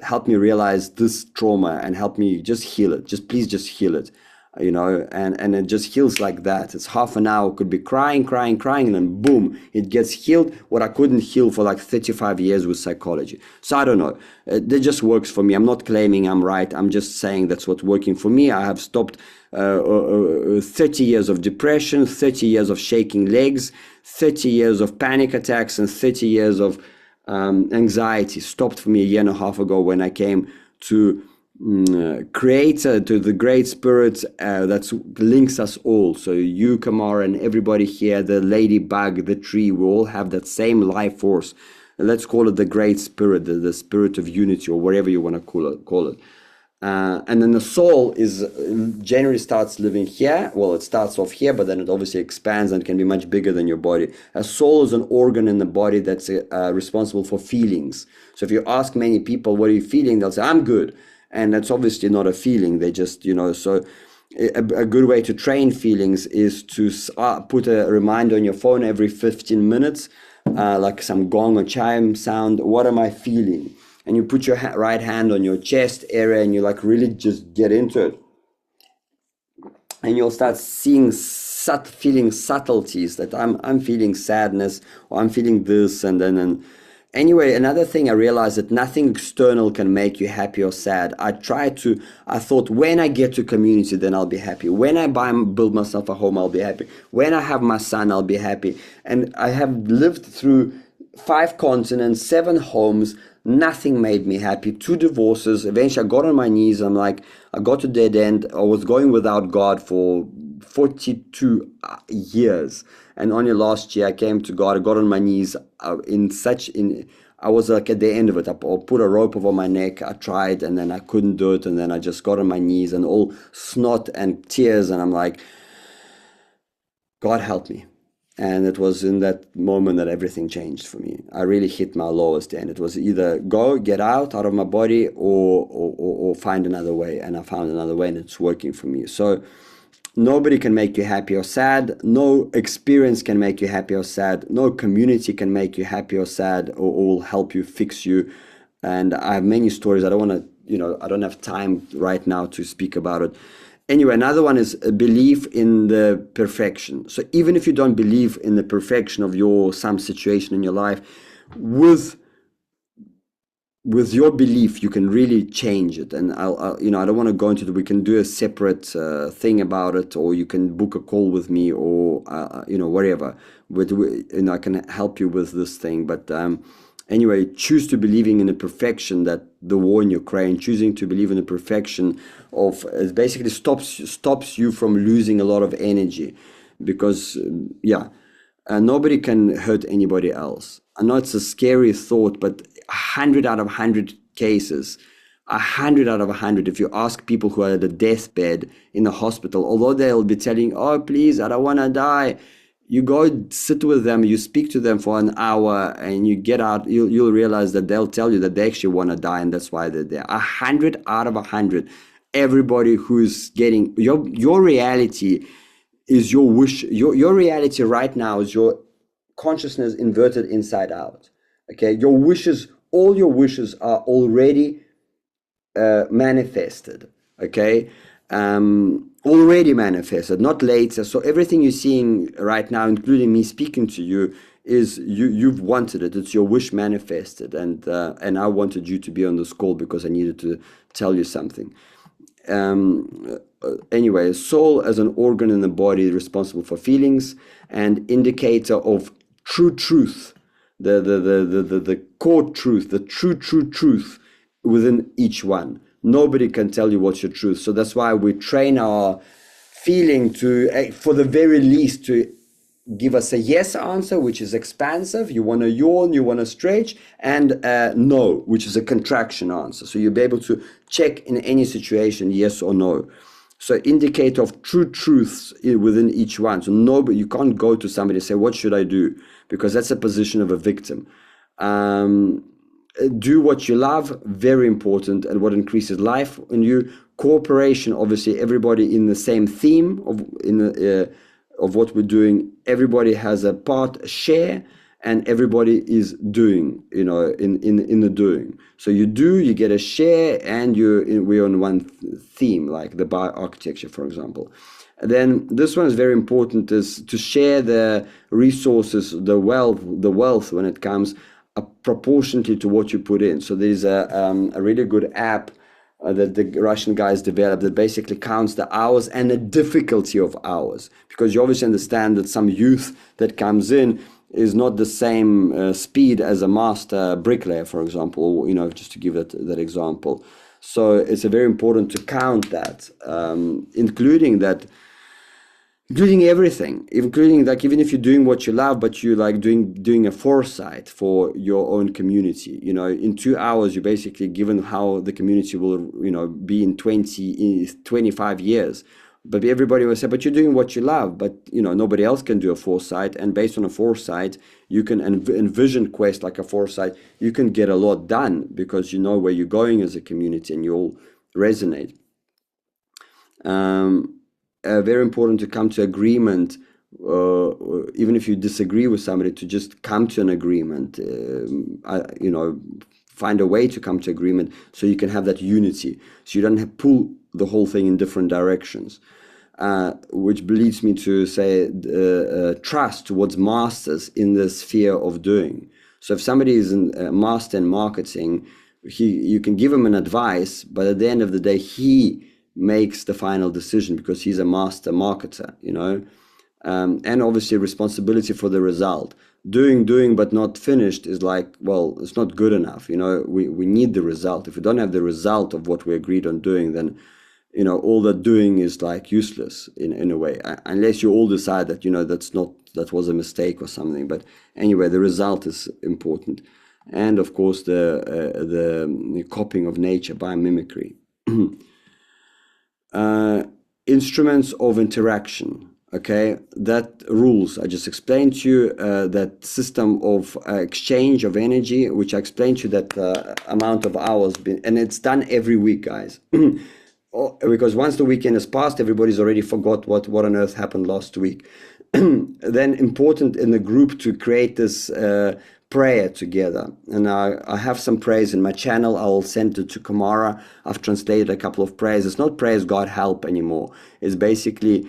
help me realize this trauma and help me just heal it. Please just heal it. and it just heals like that. It's half an hour, could be crying, crying, crying, and then boom, it gets healed. What I couldn't heal for like 35 years with psychology. So I don't know. That just works for me. I'm not claiming I'm right. I'm just saying that's what's working for me. I have stopped 30 years of depression, 30 years of shaking legs, 30 years of panic attacks, and 30 years of anxiety. Stopped for me a year and a half ago when I came to creator, to the great spirit that links us all. So you, Kamara, and everybody here, the ladybug, the tree, we all have that same life force. Let's call it the great spirit, the spirit of unity, or whatever you want to call it. And then the soul is generally starts living here. Well, it starts off here, but then it obviously expands and can be much bigger than your body. A soul is an organ in the body that's responsible for feelings. So if you ask many people, what are you feeling? They'll say, I'm good. And that's obviously not a feeling. They just, so a good way to train feelings is to put a reminder on your phone every 15 minutes, like some gong or chime sound. What am I feeling? And you put your right hand on your chest area and you like really just get into it. And you'll start seeing feeling subtleties that I'm feeling sadness, or I'm feeling this, and anyway, another thing I realized that nothing external can make you happy or sad. I thought when I get to community, then I'll be happy. When I build myself a home, I'll be happy. When I have my son, I'll be happy. And I have lived through 5 continents, 7 homes. Nothing made me happy. 2 divorces. Eventually, I got on my knees. I got to dead end. I was going without God for 42 years. And only last year I came to God. I got on my knees I was like at the end of it. I put a rope over my neck. I tried, and then I couldn't do it. And then I just got on my knees and all snot and tears. And I'm like, God help me. And it was in that moment that everything changed for me. I really hit my lowest end. It was either get out of my body, or find another way. And I found another way, and it's working for me. So nobody can make you happy or sad. No experience can make you happy or sad. No community can make you happy or sad, or help you, fix you. And I have many stories. I don't want to, I don't have time right now to speak about it. Anyway, another one is a belief in the perfection. So even if you don't believe in the perfection of some situation in your life, with your belief, you can really change it. And I don't want to go into we can do a separate thing about it, or you can book a call with me, or whatever. But I can help you with this thing. But anyway, choose to believing in the perfection that the war in Ukraine, choosing to believe in the perfection of it basically stops you from losing a lot of energy, because nobody can hurt anybody else. I know it's a scary thought, but 100 out of 100 cases, 100 out of 100, if you ask people who are at a deathbed in the hospital, although they'll be telling, oh, please, I don't want to die, you go sit with them, you speak to them for an hour, and you get out, you'll realize that they'll tell you that they actually want to die, and that's why they're there. 100 out of 100. Everybody who's getting your reality is your wish. Your reality right now is your consciousness inverted inside out. Okay, your wishes, all your wishes are already manifested. Okay, already manifested, not later. So everything you're seeing right now, including me speaking to you, is you've wanted it. It's your wish manifested, and I wanted you to be on this call because I needed to tell you something. Anyway, soul as an organ in the body responsible for feelings and indicator of true truth, the core truth, the true truth within each one. Nobody can tell you what's your truth. So that's why we train our feeling to, for the very least, to give us a yes answer, which is expansive. You want to yawn, you want to stretch, and no, which is a contraction answer. So you'll be able to check in any situation, yes or no. So indicator of true truths within each one. So nobody, you can't go to somebody and say, what should I do? Because that's a position of a victim. Do what you love, very important, and what increases life in you. Cooperation, obviously, everybody in the same theme of what we're doing. Everybody has a part, a share, and everybody is doing, in the doing. So you do, you get a share, and we're on one theme, like the bioarchitecture, for example. And then this one is very important, is to share the resources, the wealth when it comes proportionately to what you put in. So there's a really good app that the Russian guys developed that basically counts the hours and the difficulty of hours, because you obviously understand that some youth that comes in is not the same speed as a master bricklayer, for example, just to give that example. So it's very important to count that, including everything, including, like, even if you're doing what you love, but you like doing a foresight for your own community. In 2 hours, you're basically given how the community will, be in 25 years. But everybody will say, but you're doing what you love, but nobody else can do a foresight. And based on a foresight, you can envision quest like a foresight. You can get a lot done because you know where you're going as a community, and you all resonate. Very important to come to agreement, even if you disagree with somebody, to just come to an agreement. Find a way to come to agreement so you can have that unity, so you don't have pull the whole thing in different directions. Which leads me to say trust towards masters in the sphere of doing. So if somebody is a master in marketing, you can give him an advice, but at the end of the day, he makes the final decision because he's a master marketer, and obviously responsibility for the result. Doing but not finished is like, well, it's not good enough. We need the result. If we don't have the result of what we agreed on doing, then all that doing is like useless in a way, unless you all decide that that was a mistake or something. But anyway, the result is important, and of course the copying of nature by mimicry. Instruments of interaction. Okay, that rules I just explained to you, that system of exchange of energy, which I explained to you, that amount of hours and it's done every week, guys. Because once the weekend has passed, everybody's already forgot what on earth happened last week. Then important in the group to create this prayer together. And I have some prayers in my channel. I'll send it to Kamara. I've translated a couple of prayers. It's not prayers God help anymore. It's basically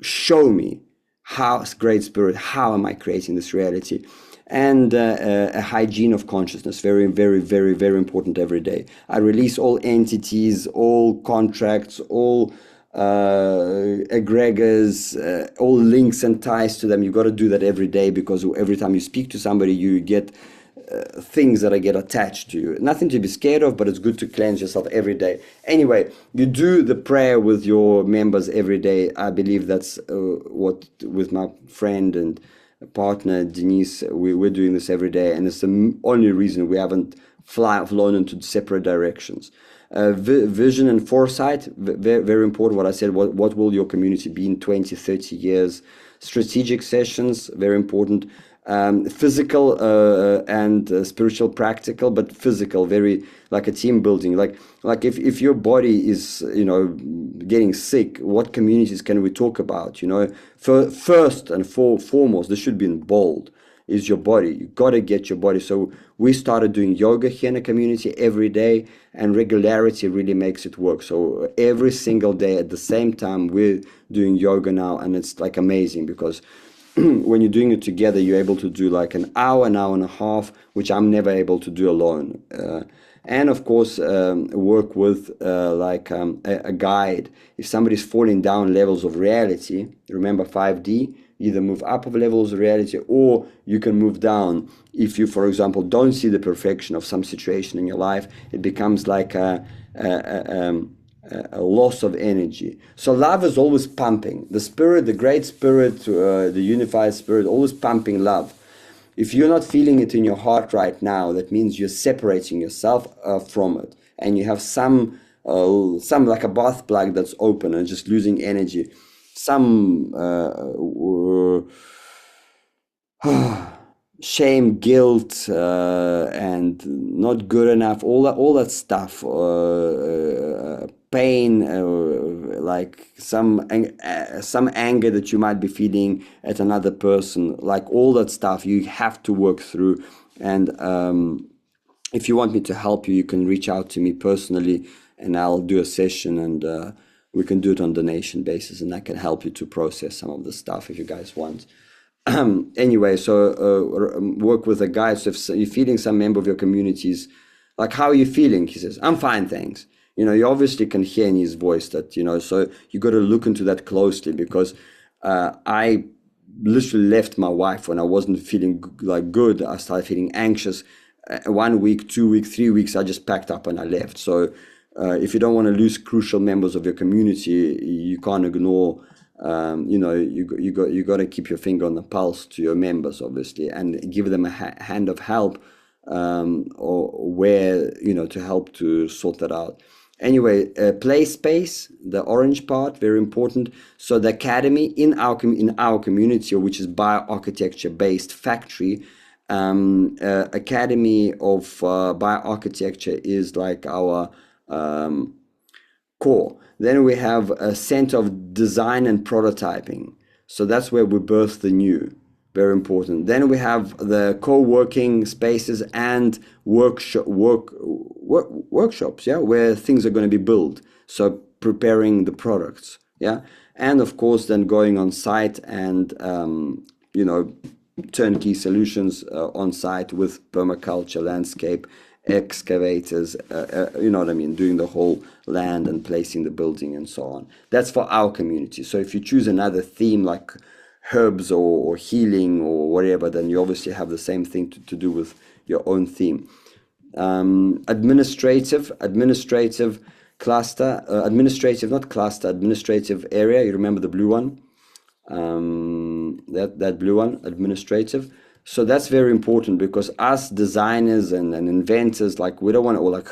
show me how, Great Spirit, how am I creating this reality? And a hygiene of consciousness, very, very, very, very important every day. I release all entities, all contracts, all egregors, all links and ties to them. You've got to do that every day, because every time you speak to somebody, you get things that get attached to you. Nothing to be scared of, but it's good to cleanse yourself every day. Anyway, you do the prayer with your members every day. I believe that's what, with my friend and partner Denise, we're doing this every day, and it's the only reason we haven't flown into separate directions. Vision and foresight, very, very important. What I said, what will your community be in 20, 30 years? Strategic sessions, very important. Physical and spiritual, practical, but physical, very like a team building. Like if your body is getting sick, what communities can we talk about? First and foremost, this should be in bold, is your body. You got to get your body. So we started doing yoga here in the community every day, and regularity really makes it work. So every single day at the same time, we're doing yoga now, and it's like amazing, because when you're doing it together, you're able to do like an hour and a half, which I'm never able to do alone. And of course, work with a guide. If somebody's falling down levels of reality, remember 5D, either move up of levels of reality, or you can move down. If you, for example, don't see the perfection of some situation in your life, it becomes like a loss of energy. So love is always pumping. The spirit, the great spirit, the unified spirit, always pumping love. If you're not feeling it in your heart right now, that means you're separating yourself from it, and you have some like a bath plug that's open and just losing energy. Some shame, guilt, and not good enough. All that stuff pain, like some anger that you might be feeling at another person, like all that stuff you have to work through. And if you want me to help you, you can reach out to me personally, and I'll do a session, and we can do it on donation basis, and I can help you to process some of the stuff if you guys want. Anyway, so work with a guy. So if you're feeling some member of your communities, like, how are you feeling? He says, I'm fine, thanks. You obviously can hear in his voice that, so you got to look into that closely, because I literally left my wife when I wasn't feeling like good. I started feeling anxious. 1 week, 2 weeks, 3 weeks, I just packed up and I left. So if you don't want to lose crucial members of your community, you can't ignore. You got to keep your finger on the pulse to your members, obviously, and give them a hand of help, or where to help to sort that out. Anyway, play space, the orange part, very important. So the academy in our community, which is bioarchitecture based factory, academy of bioarchitecture is like our core. Then we have a center of design and prototyping. So that's where we birth the new. Very important. Then we have the co-working spaces and workshops, yeah, where things are going to be built. So preparing the products, yeah, and of course then going on site and turnkey solutions on site with permaculture, landscape, excavators, you know what I mean, doing the whole land and placing the building and so on. That's for our community. So if you choose another theme like herbs or healing or whatever, then you obviously have the same thing to do with your own theme. Administrative cluster, not cluster, administrative area. You remember the blue one? That blue one, administrative. So that's very important, because us designers and inventors, like, we don't want to, or like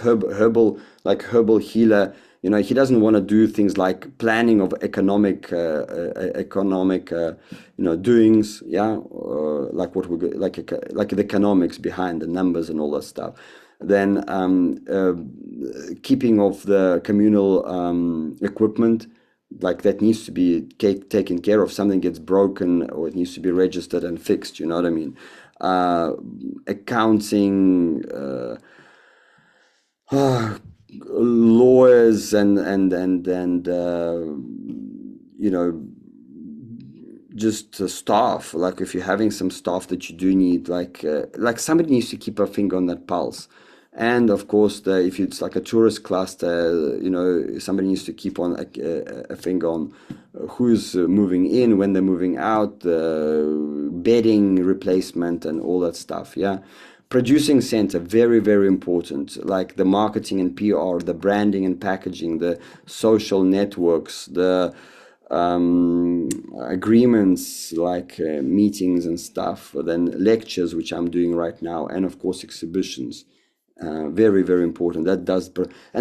herbal healer, he doesn't want to do things like planning of economic doings, yeah, like what we like the economics behind the numbers and all that stuff. Then keeping of the communal equipment, like, that needs to be taken care of. Something gets broken, or it needs to be registered and fixed, you know what I mean? Accounting, lawyers, and just staff. Like, if you're having some staff that you do need, like somebody needs to keep a finger on that pulse. And of course, if it's like a tourist cluster, somebody needs to keep on a finger on who's moving in, when they're moving out, bedding replacement, and all that stuff. Yeah, producing center, very, very important. Like the marketing and PR, the branding and packaging, the social networks, the agreements, like meetings and stuff. Then lectures, which I'm doing right now, and of course exhibitions. Very, very important. And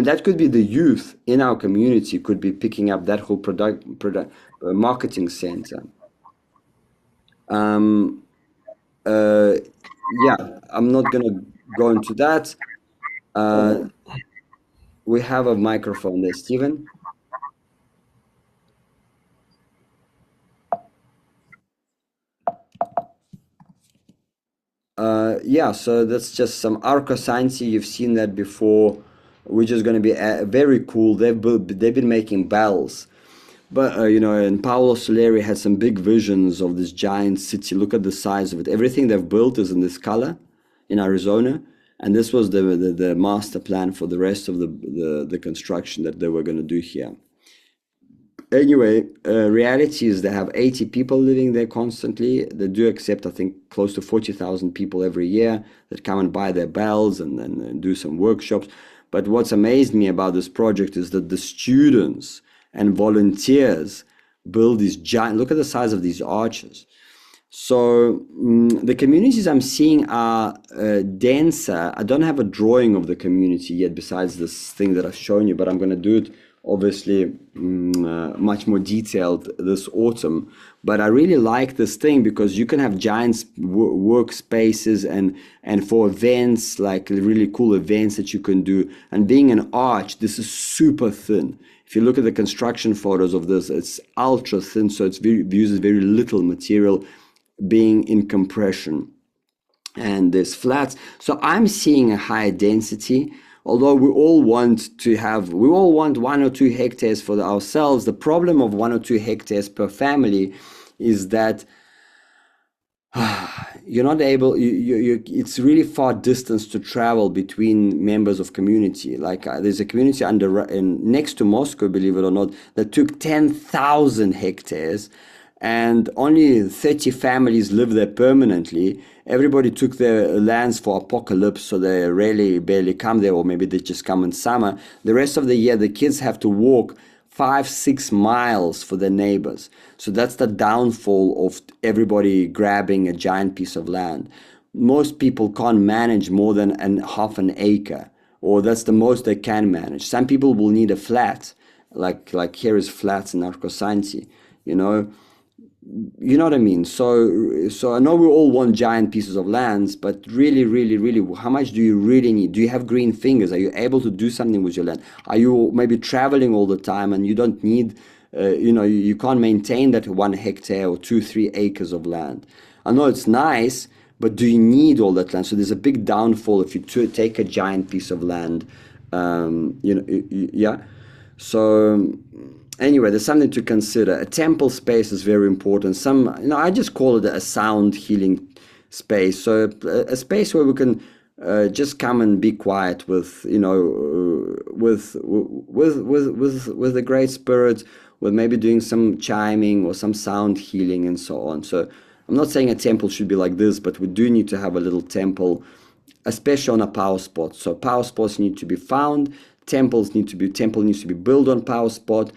that could be the youth in our community could be picking up that whole marketing center. Um, yeah, I'm not gonna go into that. Uh, we have a microphone there, Stephen. Yeah, so that's just some Arcoscience. You've seen that before, which is going to be very cool. They've been making bells. But and Paolo Soleri had some big visions of this giant city. Look at the size of it. Everything they've built is in this color in Arizona, and this was the master plan for the rest of the construction that they were going to do here. Anyway, reality is they have 80 people living there constantly. They do accept, I think, close to 40,000 people every year that come and buy their bells and do some workshops. But what's amazed me about this project is that the students and volunteers build these giant, look at the size of these arches. So the communities I'm seeing are denser. I don't have a drawing of the community yet besides this thing that I've shown you, but I'm going to do it obviously much more detailed this autumn. But I really like this thing because you can have giant workspaces and for events, like really cool events that you can do. And being an arch, this is super thin. If you look at the construction photos of this, it's ultra thin, so it uses very little material being in compression. And there's flats. So I'm seeing a higher density. Although we all want 1 or 2 hectares for ourselves. The problem of 1 or 2 hectares per family is that you're not able, it's really far distance to travel between members of community. Like there's a community next to Moscow, believe it or not, that took 10,000 hectares and only 30 families live there permanently. Everybody took their lands for apocalypse, so they really barely come there, or maybe they just come in summer. The rest of the year, the kids have to walk 5, 6 miles for their neighbors. So that's the downfall of everybody grabbing a giant piece of land. Most people can't manage more than half an acre, or that's the most they can manage. Some people will need a flat, like here is flats in Arcosanti, you know. You know what I mean? So I know we all want giant pieces of lands, but really, really, really, how much do you really need? Do you have green fingers? Are you able to do something with your land? Are you maybe traveling all the time and you don't need, you can't maintain that 1 hectare or 2, 3 acres of land? I know it's nice, but do you need all that land? So there's a big downfall if you take a giant piece of land, yeah. So anyway, there's something to consider. A temple space is very important. I just call it a sound healing space. So a space where we can just come and be quiet with, with the great spirit, with maybe doing some chiming or some sound healing and so on. So I'm not saying a temple should be like this, but we do need to have a little temple, especially on a power spot. So power spots need to be found. Temple needs to be built on power spot,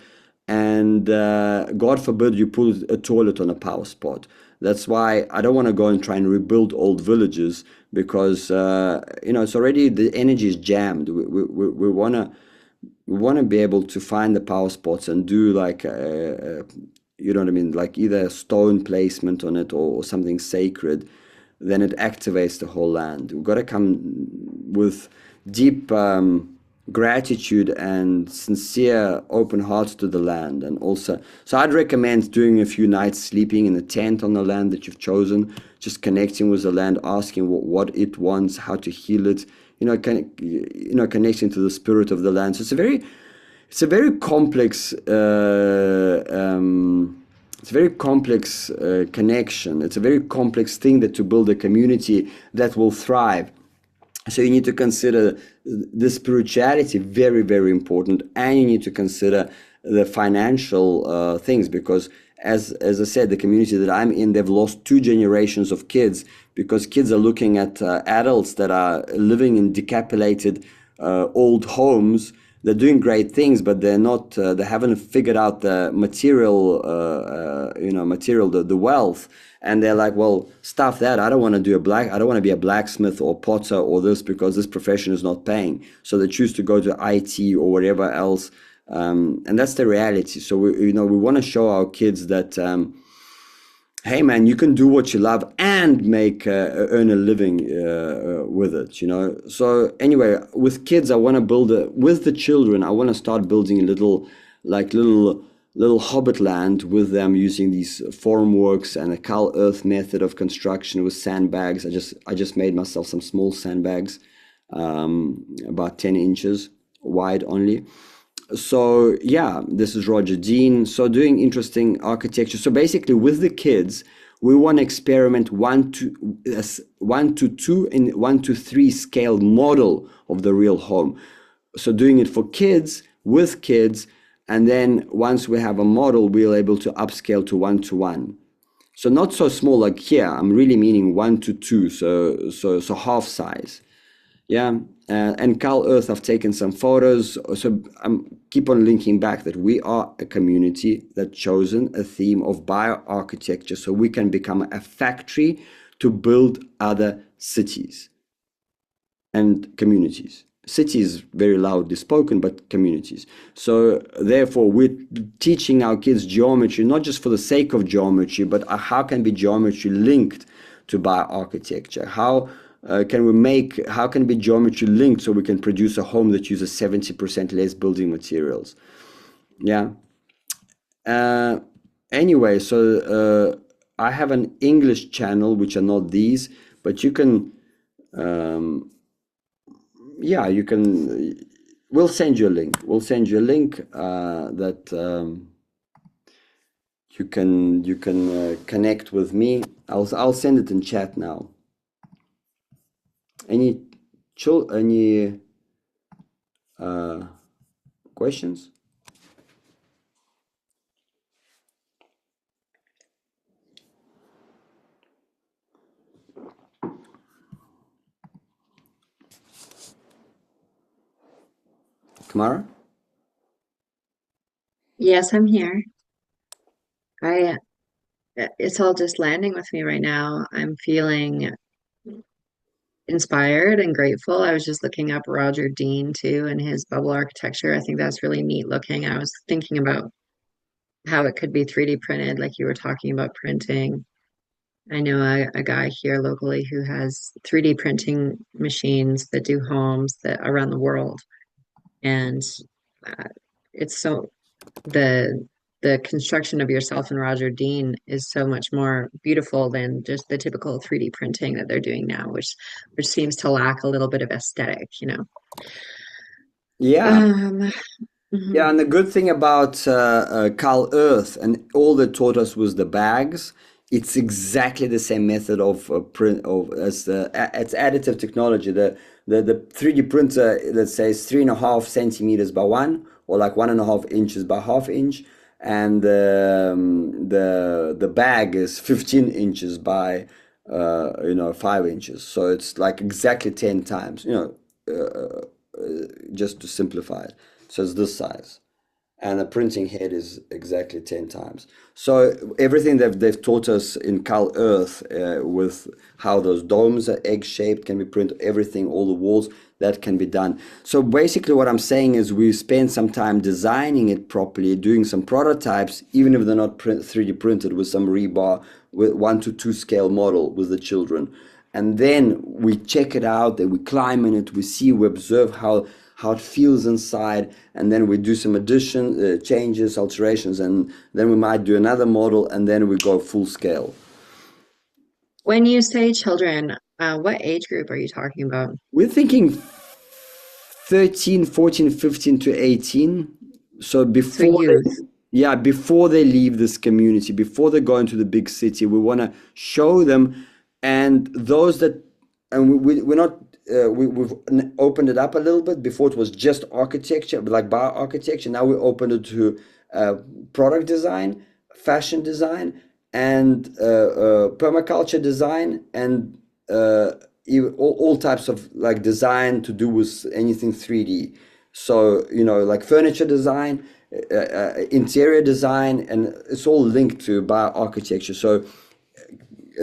and God forbid you put a toilet on a power spot. That's why I don't want to go and try and rebuild old villages, because it's already, the energy is jammed. We want to be able to find the power spots and do like you know what I mean, like either a stone placement on it or something sacred. Then it activates the whole land. We've got to come with deep gratitude and sincere open hearts to the land. And also, so I'd recommend doing a few nights sleeping in a tent on the land that you've chosen, just connecting with the land, asking what it wants, how to heal it, connecting to the spirit of the land. So it's a very complex connection. It's a very complex thing that to build a community that will thrive. So you need to consider the spirituality, very, very important, and you need to consider the financial things, because as I said, the community that I'm in, they've lost 2 generations of kids, because kids are looking at adults that are living in decapitated old homes. They're doing great things, but they're not. They haven't figured out the material, the wealth, and they're like, well, stuff that. I don't want to be a blacksmith or potter or this, because this profession is not paying. So they choose to go to IT or whatever else, and that's the reality. So we want to show our kids that. Hey man, you can do what you love and earn a living with it, So anyway, with kids, I want to with the children, I want to start building a little hobbit land with them, using these formworks and a Cal Earth method of construction with sandbags. I just made myself some small sandbags, about 10 inches wide only. So yeah, this is Roger Dean. So doing interesting architecture. So basically, with the kids, we want to experiment 1 to 2 and 1 to 3 scale model of the real home. So doing it for kids, with kids, and then once we have a model, we're able to upscale to 1 to 1. So not so small like here. I'm really meaning 1 to 2. So half size. Yeah, and Cal Earth, I've taken some photos. So I'm keep on linking back that we are a community that chosen a theme of bioarchitecture, so we can become a factory to build other cities and communities. Cities very loudly spoken, but communities. So therefore, we're teaching our kids geometry not just for the sake of geometry, but how can be geometry linked to bioarchitecture? How can be geometry linked so we can produce a home that uses 70% less building materials? Yeah. Uh, anyway, so I have an English channel, which are not these, but you can, um, yeah, you can. We'll send you a link. We'll send you a link that you can connect with me. I'll send it in chat now. Any any uh, questions? Kamara? Yes, I'm here. I it's all just landing with me right now. I'm feeling inspired and grateful. I was just looking up Roger Dean too and his bubble architecture. I think that's really neat looking. I was thinking about how it could be 3D printed, like you were talking about printing. I know a guy here locally who has 3D printing machines that do homes that around the world, and uh, it's so the the construction of yourself and Roger Dean is so much more beautiful than just the typical 3D printing that they're doing now, which seems to lack a little bit of aesthetic, you know. Yeah. Um, Yeah, mhm. and the good thing about Carl Earth and all they taught us was the bags. It's exactly the same method of print of as it's additive technology. The 3D printer that says 3.5 centimeters by one, or like 1.5 inches by half inch, and the bag is 15 inches by 5 inches. So it's like exactly 10 times. Just to simplify it. So it's this size. And the printing head is exactly 10 times. So everything that they've taught us in Cal Earth with how those domes are egg-shaped can be printed, everything, all the walls, that can be done. So basically what I'm saying is we spend some time designing it properly, doing some prototypes, even if they're not 3D printed, with some rebar, with 1:2 scale model with the children. And then we check it out, and we climb in it, we see, we observe how it feels inside, and then we do some changes, alterations, and then we might do another model, and then we go full scale. When you say children, what age group are you talking about? We're thinking 13, 14, 15 to 18. So So youth. before they leave this community, before they go into the big city, we want to show them, and those that, and we're not, we've opened it up a little bit. Before it was just architecture, like bioarchitecture. Now we opened it to uh, product design, fashion design, and permaculture design, and all types of like design to do with anything 3D. So, like furniture design, interior design, and it's all linked to bioarchitecture.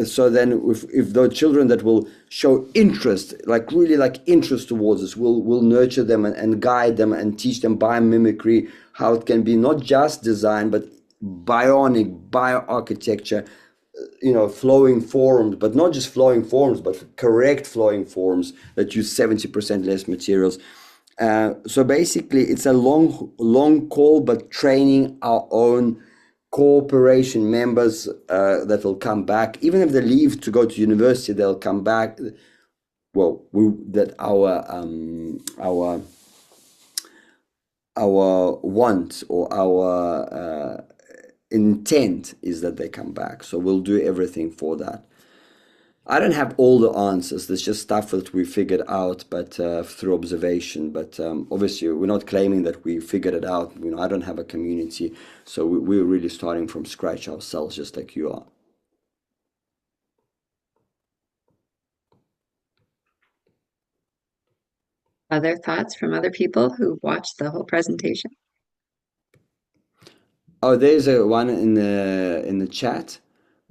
So then if the children that will show interest, like really like interest towards us, we'll nurture them and guide them and teach them biomimicry, how it can be not just design, but bionic bioarchitecture, flowing forms, but not just flowing forms, but correct flowing forms that use 70% less materials. So basically, it's a long call, but training our own cooperation members that will come back. Even if they leave to go to university, they'll come back. Well, that our want or our intent is that they come back. So we'll do everything for that. I don't have all the answers. There's just stuff that we figured out, but through observation. But obviously, we're not claiming that we figured it out. I don't have a community, so we're really starting from scratch ourselves, just like you are. Other thoughts from other people who watched the whole presentation? Oh, there's a one in the chat.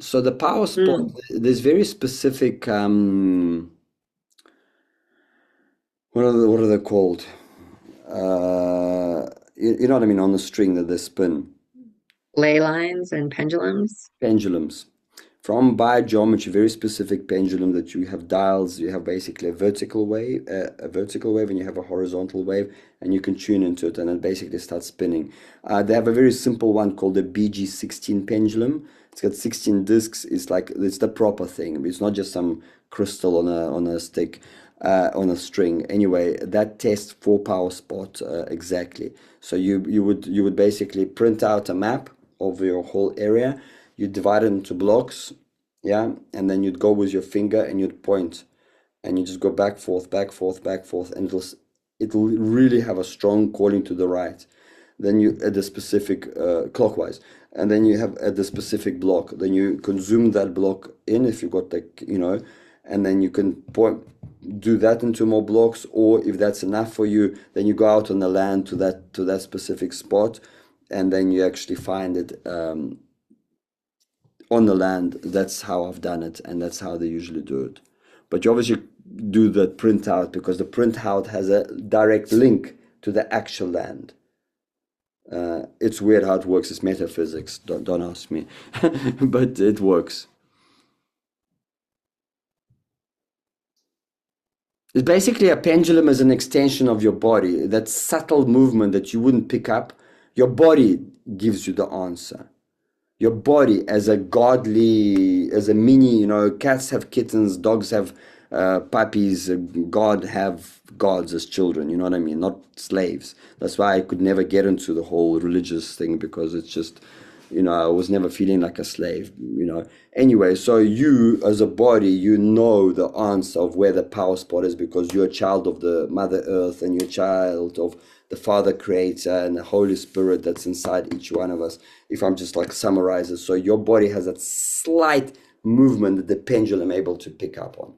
So the power spot, Mm. there's very specific What are they called? You know what I mean, on the string that they spin. Ley lines and pendulums. Pendulums. From biogeometry, very specific pendulum that you have dials, you have basically a vertical wave, and you have a horizontal wave, and you can tune into it, and it basically starts spinning. They have a very simple one called the BG16 pendulum. It's got 16 discs. It's like it's the proper thing. It's not just some crystal on a stick, on a string. Anyway, that tests four power spot exactly. So you would basically print out a map of your whole area. You divide it into blocks, yeah, and then you'd go with your finger and you'd point, and you just go back, forth, back, forth, back, forth, and it'll really have a strong calling to the right. Then you at the specific clockwise, and then you have at the specific block. Then you can zoom that block in if you've got and then you can point, do that into more blocks, or if that's enough for you, then you go out on the land to that specific spot, and then you actually find it. On the land. That's how I've done it, and that's how they usually do it. But you obviously do the printout because the printout has a direct link to the actual land. It's weird how it works. It's metaphysics. Don't ask me, but it works. It's basically a pendulum as an extension of your body. That subtle movement that you wouldn't pick up, your body gives you the answer. Your body as a godly, as a mini, cats have kittens, dogs have puppies, God have gods as children, you know what I mean? Not slaves. That's why I could never get into the whole religious thing because it's just, I was never feeling like a slave. Anyway, so you as a body, you know the answer of where the power spot is because you're a child of the Mother Earth and you're a child of the Father Creator and the Holy Spirit that's inside each one of us. If I'm just like summarizing, so your body has that slight movement that the pendulum able to pick up on.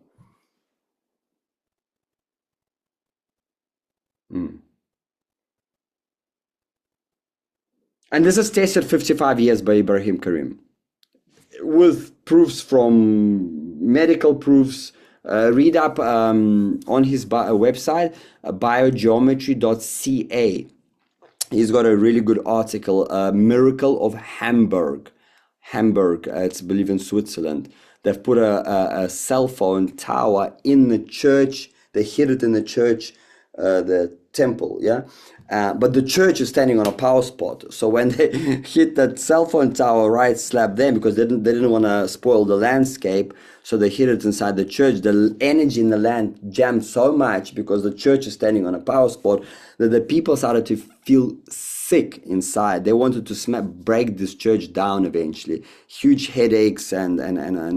Mm. And this is tested 55 years by Ibrahim Karim with proofs from medical proofs. Read up on his website, biogeometry.ca. He's got a really good article, Miracle of Hamburg. Hamburg, it's I believe in Switzerland. They've put a cell phone tower in the church. They hid it in the church, the temple, yeah. But the church is standing on a power spot. So when they hit that cell phone tower right slap them because they didn't want to spoil the landscape, so they hid it inside the church. The energy in the land jammed so much because the church is standing on a power spot that the people started to feel sick inside. They wanted to break this church down eventually. Huge headaches and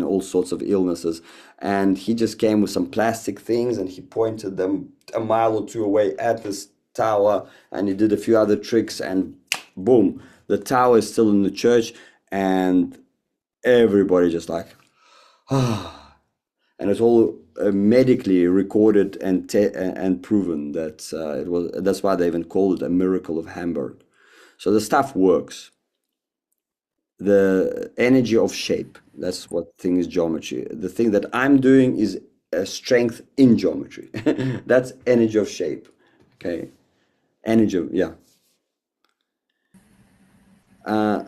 all sorts of illnesses. And he just came with some plastic things and he pointed them a mile or two away at this tower and he did a few other tricks and boom, the tower is still in the church and everybody just like, ah, and it's all medically recorded and proven that it was. That's why they even call it a miracle of Hamburg. So the stuff works. The energy of shape. That's what thing is geometry. The thing that I'm doing is a strength in geometry. That's energy of shape. Okay, energy. Yeah. uh,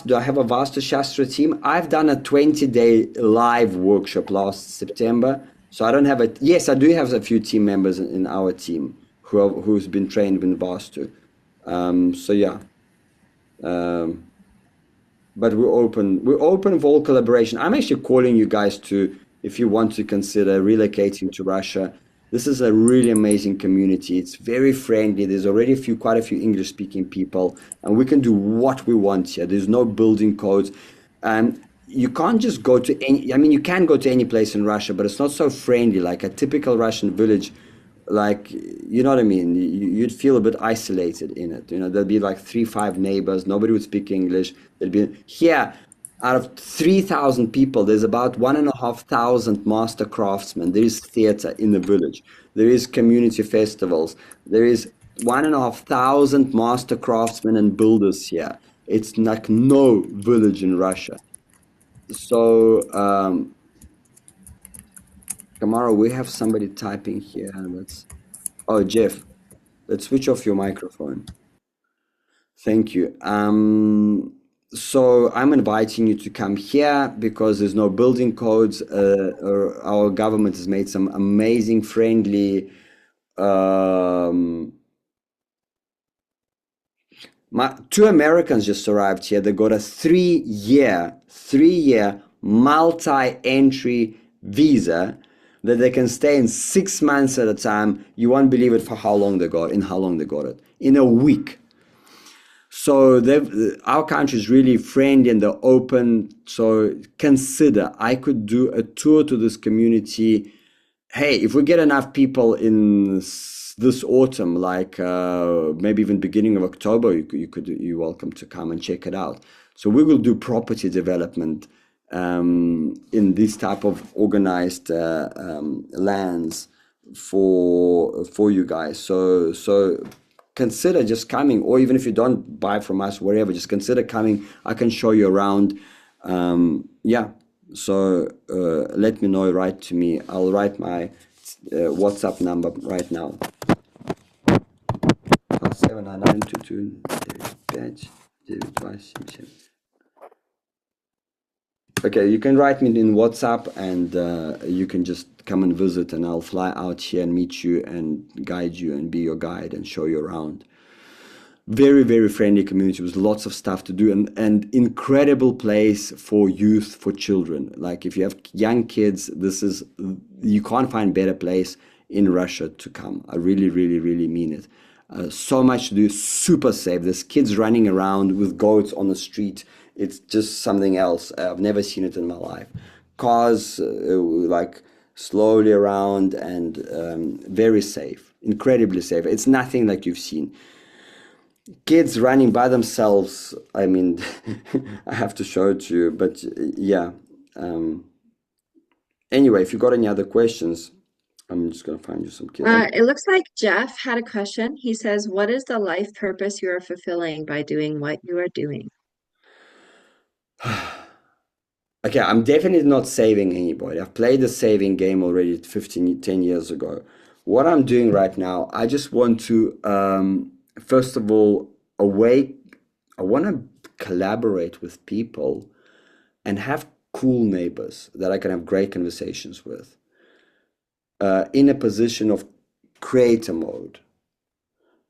do I have a Vasta Shastra team? I've done a 20-day live workshop last September. So I don't have a, yes, I do have a few team members in our team who's been trained in Vastu. So yeah, um, but we're open for all collaboration. I'm actually calling you guys to, if you want to consider relocating to Russia. This is a really amazing community. It's very friendly. There's already quite a few English speaking people, and we can do what we want here. There's no building codes. You can't just go to any, I mean, you can go to any place in Russia, but it's not so friendly like a typical Russian village. Like, you know what I mean? You'd feel a bit isolated in it. There'd be like three, five neighbors. Nobody would speak English. There'd be here, out of 3,000 people, there's about 1,500 master craftsmen. There is theater in the village. There is community festivals. There is 1,500 master craftsmen and builders here. It's like no village in Russia. So, Kamara, we have somebody typing here. Let's. Oh, Jeff, let's switch off your microphone. Thank you. So I'm inviting you to come here because there's no building codes. Our government has made some amazing, friendly. Um, Two Americans just arrived here. They got a three-year multi-entry visa that they can stay in 6 months at a time. You won't believe it for how long they got, in how long they got it. In a week. So our country is really friendly and they're open. So consider, I could do a tour to this community. Hey, if we get enough people in this autumn, like maybe even beginning of October, you're welcome to come and check it out. So we will do property development in this type of organized lands for you guys. So consider just coming, or even if you don't buy from us, wherever, just consider coming. I can show you around. Yeah. So let me know. Write to me. I'll write my WhatsApp number right now. 79922 Okay, you can write me in WhatsApp and you can just come and visit and I'll fly out here and meet you and guide you and be your guide and show you around. Very, very friendly community with lots of stuff to do and incredible place for youth, for children. Like if you have young kids, you can't find better place in Russia to come. I really, really, really mean it. So much to do, super safe. There's kids running around with goats on the street. It's just something else. I've never seen it in my life. Cars like slowly around and very safe, incredibly safe. It's nothing like you've seen. Kids running by themselves. I mean, I have to show it to you, but yeah. Um, anyway, if you got any other questions, I'm just gonna find you some kids. It looks like Jeff had a question. He says, "What is the life purpose you are fulfilling by doing what you are doing?" Okay, I'm definitely not saving anybody. I've played the saving game already 10 years ago. What I'm doing right now, I just want to, first of all, I want to collaborate with people and have cool neighbors that I can have great conversations with in a position of creator mode.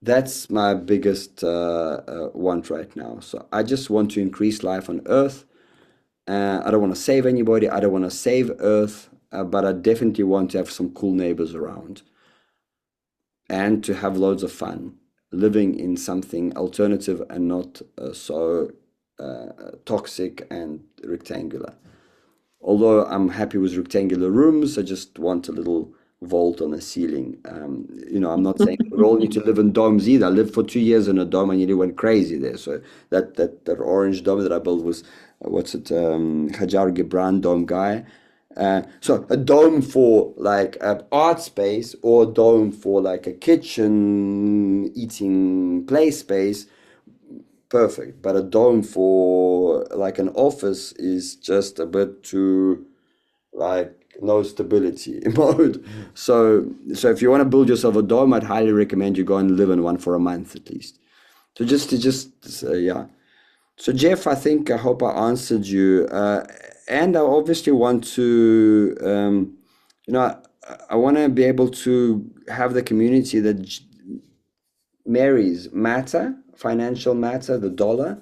That's my biggest want right now. So I just want to increase life on Earth. I don't want to save anybody. I don't want to save Earth, but I definitely want to have some cool neighbors around and to have loads of fun living in something alternative and not so toxic and rectangular. Although I'm happy with rectangular rooms, I just want a little vault on the ceiling. I'm not saying we all need to live in domes either. I lived for 2 years in a dome and nearly went crazy there. So that orange dome that I built was, Hajar Gibran dome guy. So a dome for like an art space or a dome for like a kitchen eating play space, perfect. But a dome for like an office is just a bit too like no stability mode. So if you want to build yourself a dome, I'd highly recommend you go and live in one for a month at least. So yeah. So Jeff, I hope I answered you. And I obviously want to, you know, I want to be able to have the community that marries matter, financial matter, the dollar,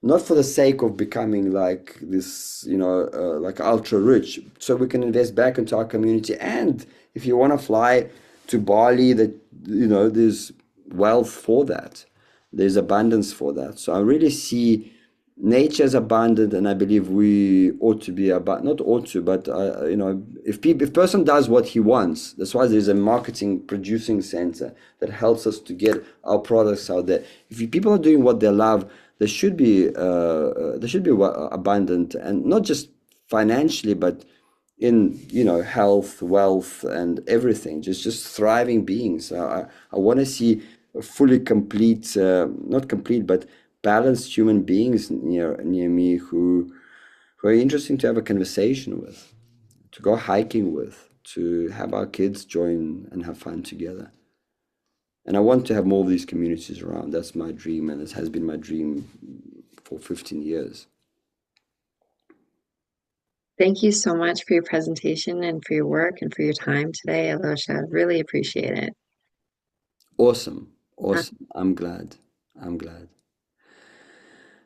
not for the sake of becoming like this, like ultra rich, so we can invest back into our community. And if you want to fly to Bali, that there's wealth for that, there's abundance for that. So I really see nature is abundant, and I believe we ought to be about not ought to, but if person does what he wants, that's why there's a marketing producing center that helps us to get our products out there. If people are doing what they love, there should be abundant, and not just financially, but in health, wealth, and everything. Just thriving beings. I want to see a fully complete, not complete, but balanced human beings near me who are interesting to have a conversation with, to go hiking with. to have our kids join and have fun together. And I want to have more of these communities around. That's my dream, and it has been my dream for 15 years. Thank you so much for your presentation and for your work and for your time today, Alosha. Really appreciate it. Awesome. Awesome. I'm glad. I'm glad.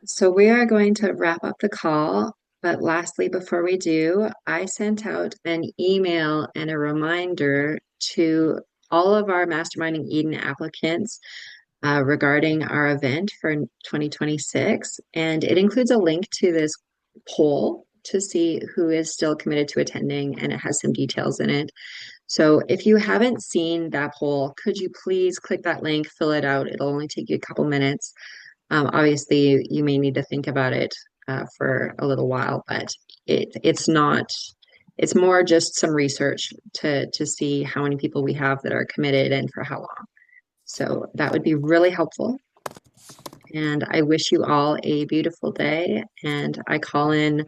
So we are going to wrap up the call, but lastly, before we do, I sent out an email and a reminder to all of our Masterminding Eden applicants regarding our event for 2026. And it includes a link to this poll to see who is still committed to attending, and it has some details in it. So if you haven't seen that poll, could you please click that link, fill it out? It'll only take you a couple minutes. Obviously, you may need to think about it for a little while, but it's not. It's more just some research to see how many people we have that are committed and for how long. So that would be really helpful. And I wish you all a beautiful day. And I call in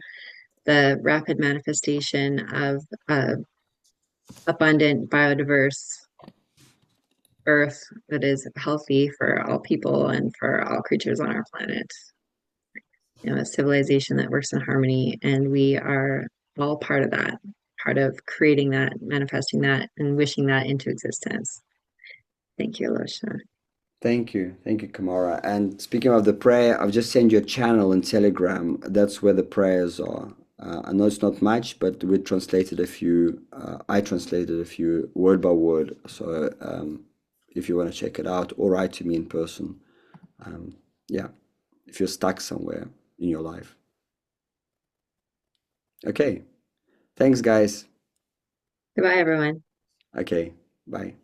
the rapid manifestation of abundant, biodiverse earth that is healthy for all people and for all creatures on our planet. You know, a civilization that works in harmony, and we are all part of that, part of creating that, manifesting that, and wishing that into existence. Thank you, Alosha. Thank you. Thank you, Kamara. And speaking of the prayer, I've just sent you a channel in Telegram. That's where the prayers are. I know it's not much, but we translated a few. I translated a few word by word. So if you want to check it out or write to me in person, yeah, if you're stuck somewhere in your life. Okay. Thanks, guys. Goodbye, everyone. Okay. Bye.